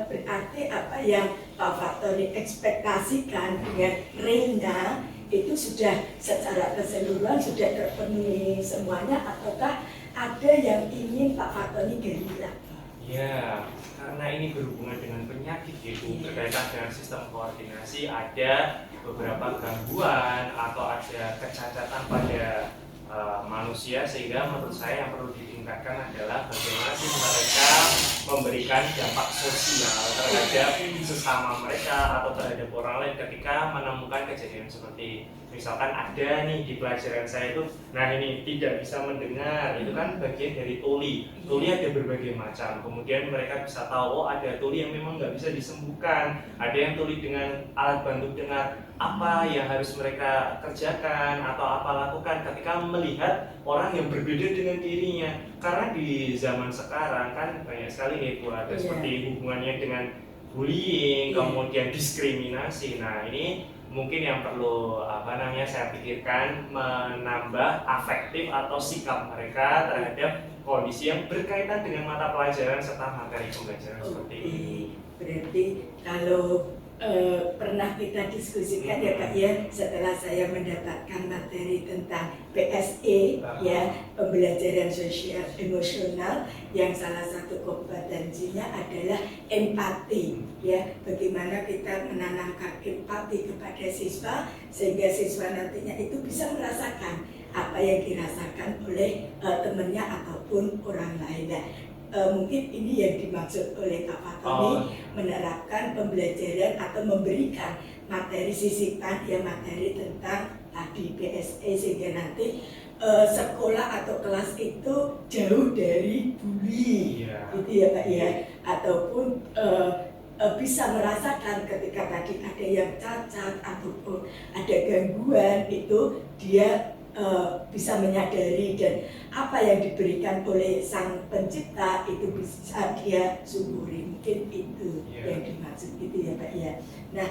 Berarti apa yang Pak Fatoni ekspektasikan dengan Reina itu sudah secara keseluruhan sudah terpenuhi semuanya, ataukah ada yang ingin Pak Fatoni gali lagi? Ya, karena ini berhubungan dengan penyakit gitu, berkaitan dengan sistem koordinasi, ada beberapa gangguan atau ada kecacatan pada manusia, sehingga menurut saya yang perlu ditingkatkan adalah bagaimana sih mereka memberikan dampak sosial terhadap sesama mereka atau terhadap orang lain ketika menemukan kejadian seperti misalkan ada nih di pelajaran saya itu, nah ini tidak bisa mendengar, itu kan bagian dari tuli. Tuli ada berbagai macam, kemudian mereka bisa tahu ada tuli yang memang nggak bisa disembuhkan, ada yang tuli dengan alat bantu dengar. Apa yang harus mereka kerjakan atau apa lakukan ketika melihat orang yang berbeda dengan dirinya, karena di zaman sekarang kan banyak sekali ada seperti hubungannya dengan bullying, kemudian diskriminasi. Nah ini mungkin yang perlu saya pikirkan, menambah afektif atau sikap mereka terhadap kondisi yang berkaitan dengan mata pelajaran serta materi pembelajaran seperti ini. Berarti kalau pernah kita diskusikan ya Kak ya, setelah saya mendapatkan materi tentang PSE ya, pembelajaran sosial emosional, yang salah satu kompetensinya adalah empati ya, bagaimana kita menanamkan empati kepada siswa sehingga siswa nantinya itu bisa merasakan apa yang dirasakan oleh temannya ataupun orang lain. Mungkin ini yang dimaksud oleh Pak Fatoni, menerapkan pembelajaran atau memberikan materi sisipan ya, materi tentang tadi PSE, sehingga nanti sekolah atau kelas itu jauh dari bully, Iya. gitu ya Pak ya, ataupun bisa merasakan ketika tadi ada yang cacat ataupun ada gangguan itu dia bisa menyadari dan apa yang diberikan oleh sang pencipta itu bisa dia syukuri, mungkin itu yang dimaksud gitu ya Pak ya. Nah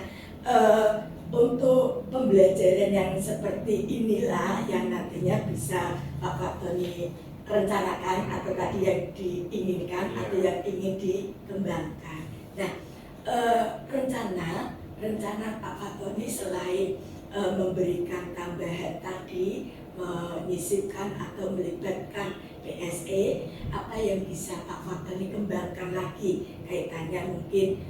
untuk pembelajaran yang seperti inilah yang nantinya bisa Pak Tony rencanakan atau tadi yang diinginkan atau yang ingin dikembangkan. Nah rencana Pak Fatoni selain memberikan tambahan tadi, menyisipkan atau melibatkan PSE, apa yang bisa Pak Fatoni kembangkan lagi kaitannya mungkin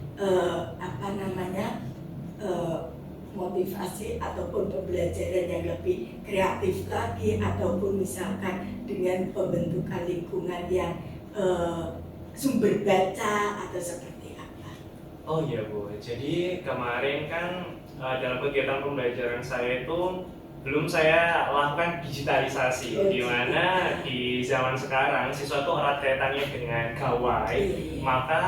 motivasi ataupun pembelajaran yang lebih kreatif lagi, ataupun misalkan dengan pembentukan lingkungan yang sumber baca atau seperti apa? Oh iya Bu, jadi kemarin kan dalam kegiatan pembelajaran saya itu belum saya lakukan digitalisasi, di mana di zaman sekarang siswa itu erat kaitannya dengan gawai, maka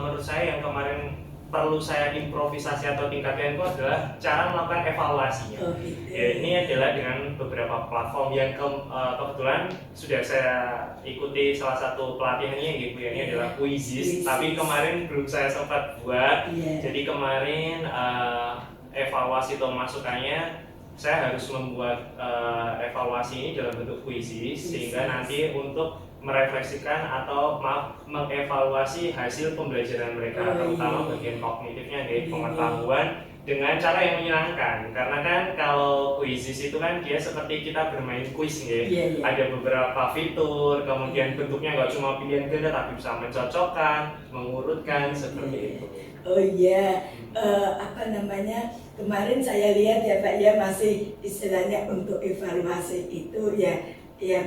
menurut saya yang kemarin perlu saya improvisasi atau tingkatkan itu adalah cara melakukan evaluasinya. Ya, ini adalah dengan beberapa platform yang kebetulan sudah saya ikuti salah satu pelatihannya gitu ya, ini adalah Quizizz, tapi kemarin belum saya sempat buat. Jadi kemarin evaluasi atau masukannya saya harus membuat evaluasi ini dalam bentuk Quizizz sehingga nanti untuk merefleksikan atau mengevaluasi hasil pembelajaran mereka, terutama bagian kognitifnya dari pengetahuan dengan cara yang menyenangkan. Karena kan kalau Quizizz itu kan dia seperti kita bermain quiz ya. Ada beberapa fitur, kemudian bentuknya nggak cuma pilihan ganda tapi bisa mencocokkan, mengurutkan seperti itu. Oh iya, kemarin saya lihat ya Pak ya, masih istilahnya untuk evaluasi itu ya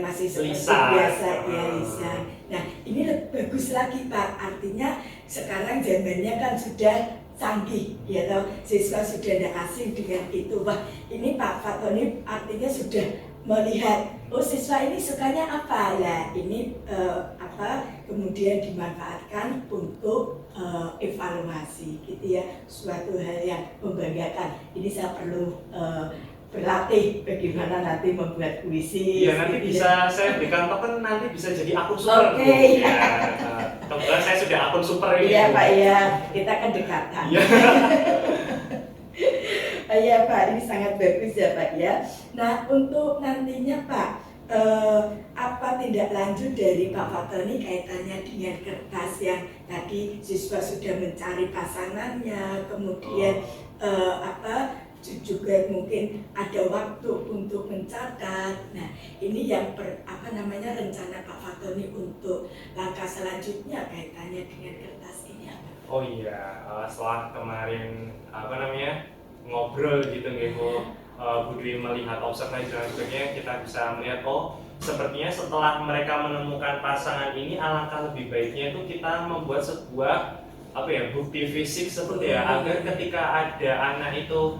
masih seperti biasa ya lisan. Nah ini lebih bagus lagi Pak, artinya sekarang zamannya kan sudah canggih ya toh, siswa sudah tidak asing dengan itu. Wah ini Pak Fatoni artinya sudah melihat, oh siswa ini sukanya apa lah, ini kemudian dimanfaatkan untuk evaluasi gitu ya, suatu hal yang membanggakan. Ini saya perlu berlatih bagaimana nanti membuat puisi. Iya, nanti gitu bisa ya. saya berikan token, nanti bisa jadi akun super. Oke. Ya, kebetulan saya sudah akun super ini. Iya Pak ya, kita kan dekatan. Iya. Iya Pak, ini sangat bagus ya Pak ya. Nah untuk nantinya Pak, apa tindak lanjut dari Pak Fatoni kaitannya dengan kertas yang tadi siswa sudah mencari pasangannya, kemudian juga mungkin ada waktu untuk mencatat. Nah, ini yang rencana Pak Fatoni untuk langkah selanjutnya kaitannya dengan kertas ini apa? Oh iya, setelah kemarin ngobrol gitu Bu Dwi melihat observasi dan sebagainya, kita bisa melihat sepertinya setelah mereka menemukan pasangan ini alangkah lebih baiknya itu kita membuat sebuah bukti fisik seperti agar ketika ada anak itu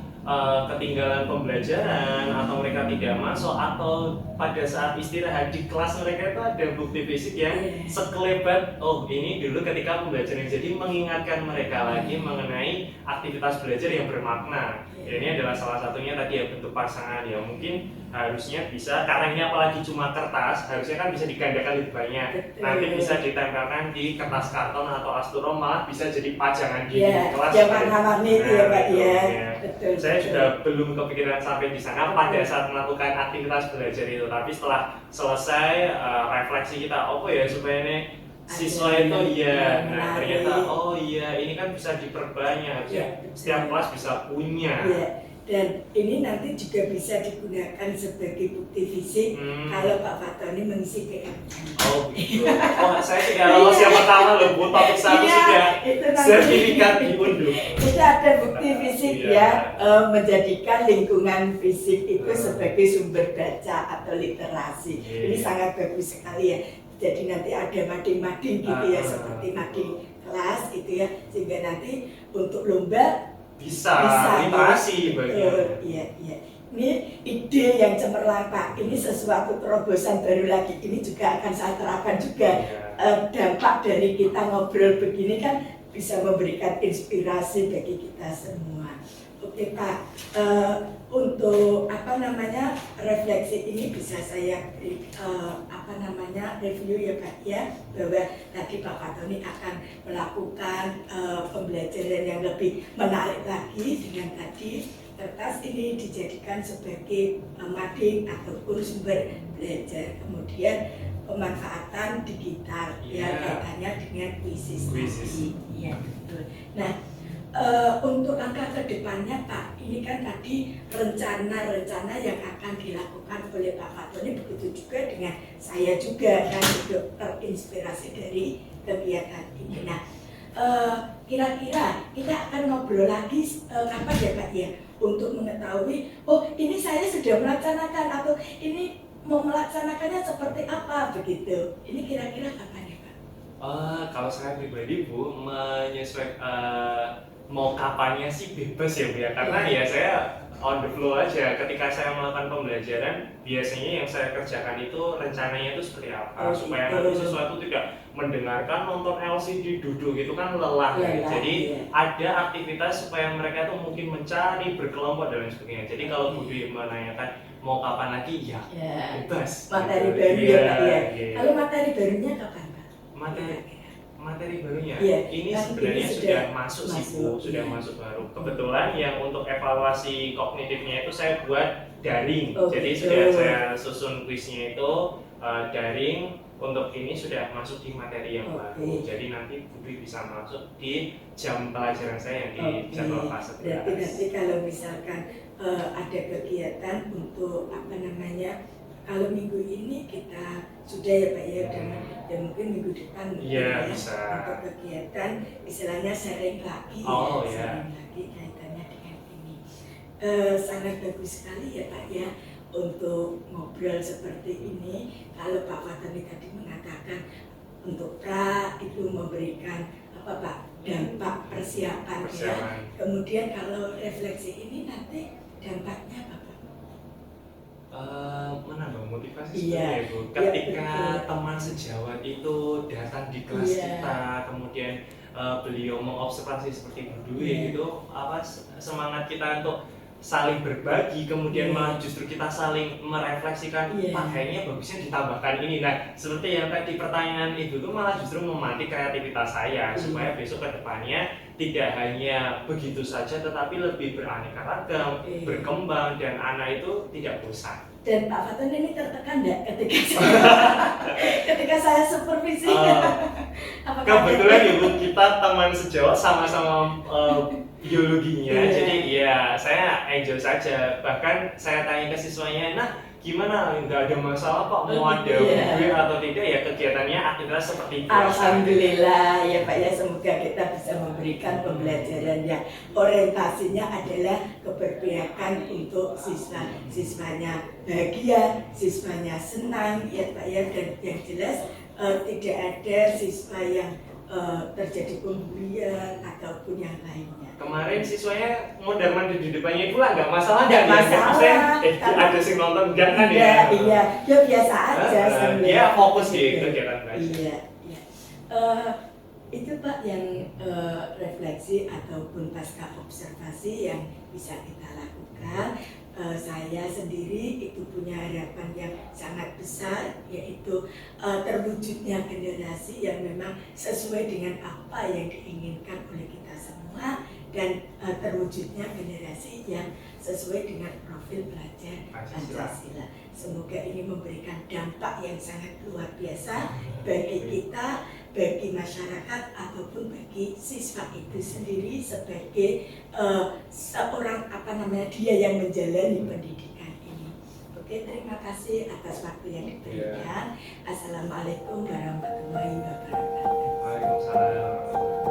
ketinggalan pembelajaran atau mereka tidak masuk atau pada saat istirahat di kelas mereka itu ada bukti fisik yang sekelebat ini dulu ketika pembelajaran, jadi mengingatkan mereka lagi mengenai aktivitas belajar yang bermakna. Ini adalah salah satunya tadi ya, bentuk pasangan ya, mungkin harusnya bisa, karena ini apalagi cuma kertas, harusnya kan bisa digandakan lebih banyak. Nanti bisa ditempelkan di kertas karton atau asturom, malah bisa jadi pajangan di kelas. Ya warna-warni itu ya Pak ya. Betul. Saya juga belum kepikiran sampai di sana pada saat melakukan aktivitas belajar itu, tapi setelah selesai refleksi kita, supaya ini siswa itu ternyata ini kan bisa diperbanyak, setiap kelas bisa punya. Dan ini nanti juga bisa digunakan sebagai bukti fisik kalau Pak Fatoni mengisi PM. Oh gitu. Saya sudah lolos yang pertama loh Bu, topik satu sudah sertifikat diunduh. Itu ada bukti fisik menjadikan lingkungan fisik itu sebagai sumber baca atau literasi. Ini sangat bagus sekali ya. Jadi nanti ada mading-mading gitu ya, seperti mading kelas gitu ya, sehingga nanti untuk lomba bisa literasi bagian. Iya. Ini ide yang cemerlang Pak, ini sesuatu terobosan baru lagi, ini juga akan saya terapkan juga. Dampak dari kita ngobrol begini kan bisa memberikan inspirasi bagi kita semua. Oke Pak, untuk refleksi ini bisa saya beri review ya Pak ya, bahwa tadi Pak Fatoni akan melakukan pembelajaran yang lebih menarik lagi dengan tadi kertas ini dijadikan sebagai mading ataupun sumber belajar, kemudian pemanfaatan digital ya kaitannya dengan kuisis. Iya betul. Nah, untuk langkah ke depannya Pak, ini kan tadi rencana-rencana yang akan dilakukan oleh Pak Fatoni, begitu juga dengan saya juga kan untuk terinspirasi dari kegiatan ini. Nah, kira-kira kita akan ngobrol lagi kapan ya Pak ya, untuk mengetahui oh ini saya sudah melaksanakan atau ini mau melaksanakannya seperti apa begitu. Ini kira-kira kapan ya Pak? Kalau saya pribadi Bu, mau kapannya sih bebas ya Bu ya, karena ya saya on the flow aja. Ketika saya melakukan pembelajaran, biasanya yang saya kerjakan itu rencananya itu seperti apa, supaya nanti sesuatu tidak mendengarkan nonton LCD duduk gitu kan lelah ya. Jadi ada aktivitas supaya mereka tuh mungkin mencari, berkelompok dan lain sebagainya. Jadi kalau Bu Dwi menanyakan mau kapan lagi ya bebas. Materi baru ya Pak ya. Kalau materi barunya kapan Pak? Materi barunya ini kan sebenarnya ini sudah masuk sih Bu, sudah masuk baru. Kebetulan yang untuk evaluasi kognitifnya itu saya buat daring. Jadi sudah saya susun kuisnya itu daring. Untuk ini sudah masuk di materi yang baru. Jadi nanti Bu Dwi bisa masuk di jam pelajaran saya yang di jadwal kelas 11. Berarti nanti kalau misalkan ada kegiatan untuk kalau minggu ini kita sudah ya Pak ya, dan mungkin minggu depan bisa. Untuk kegiatan istilahnya sharing lagi sharing lagi kaitannya dengan ini. Sangat bagus sekali ya Pak ya untuk ngobrol seperti ini. Kalau Pak Fatoni tadi mengatakan untuk itu memberikan dampak persiapan. Ya. Kemudian kalau refleksi ini nanti dampaknya apa Pak? Menambah motivasi ya Bu. Ketika teman sejawat itu datang di kelas kita, kemudian beliau mengobservasi seperti Bu Dwi gitu, semangat kita untuk saling berbagi, kemudian malah justru kita saling merefleksikan kayaknya bagusnya ditambahkan ini. Nah, seperti yang tadi pertanyaan Ibu tuh malah justru memantik kreativitas saya supaya besok ke depannya tidak hanya begitu saja tetapi lebih beraneka ragam, berkembang, dan anak itu tidak bosan. Dan Pak Fatoni ini tertekan enggak ketika saya supervisi? Kebetulan Ibu kita teman sejawat sama-sama biologinya, jadi ya saya enjoy saja. Bahkan saya tanya ke siswanya, nah gimana, nggak ada masalah kok mau ada buku atau tidak ya, kegiatannya aktivitas seperti biasa. Alhamdulillah ya Pak ya, semoga kita bisa memberikan pembelajaran yang orientasinya adalah keberpihakan untuk siswanya bahagia, siswanya senang ya Pak ya, dan yang jelas tidak ada siswa yang terjadi pembulian ataupun yang lainnya. Kemarin siswanya mondar-mandir di depannya itu lah, nggak masalah. Nggak masalah. Ada sing nonton enggak kan ya? Iya, ya biasa aja. Dia fokus di kegiatan belajar. Iya. Itu Pak yang refleksi ataupun pasca observasi yang bisa kita lakukan. Saya sendiri itu punya harapan yang sangat besar, yaitu terwujudnya generasi yang memang sesuai dengan apa yang diinginkan oleh kita semua, dan terwujudnya generasi yang sesuai dengan profil pelajar Pancasila. Semoga ini memberikan dampak yang sangat luar biasa bagi kita, bagi masyarakat, ataupun bagi siswa itu sendiri sebagai seorang dia yang menjalani pendidikan ini. Oke, terima kasih atas waktu yang diberikan. Assalamualaikum warahmatullahi wabarakatuh. Waalaikumsalam.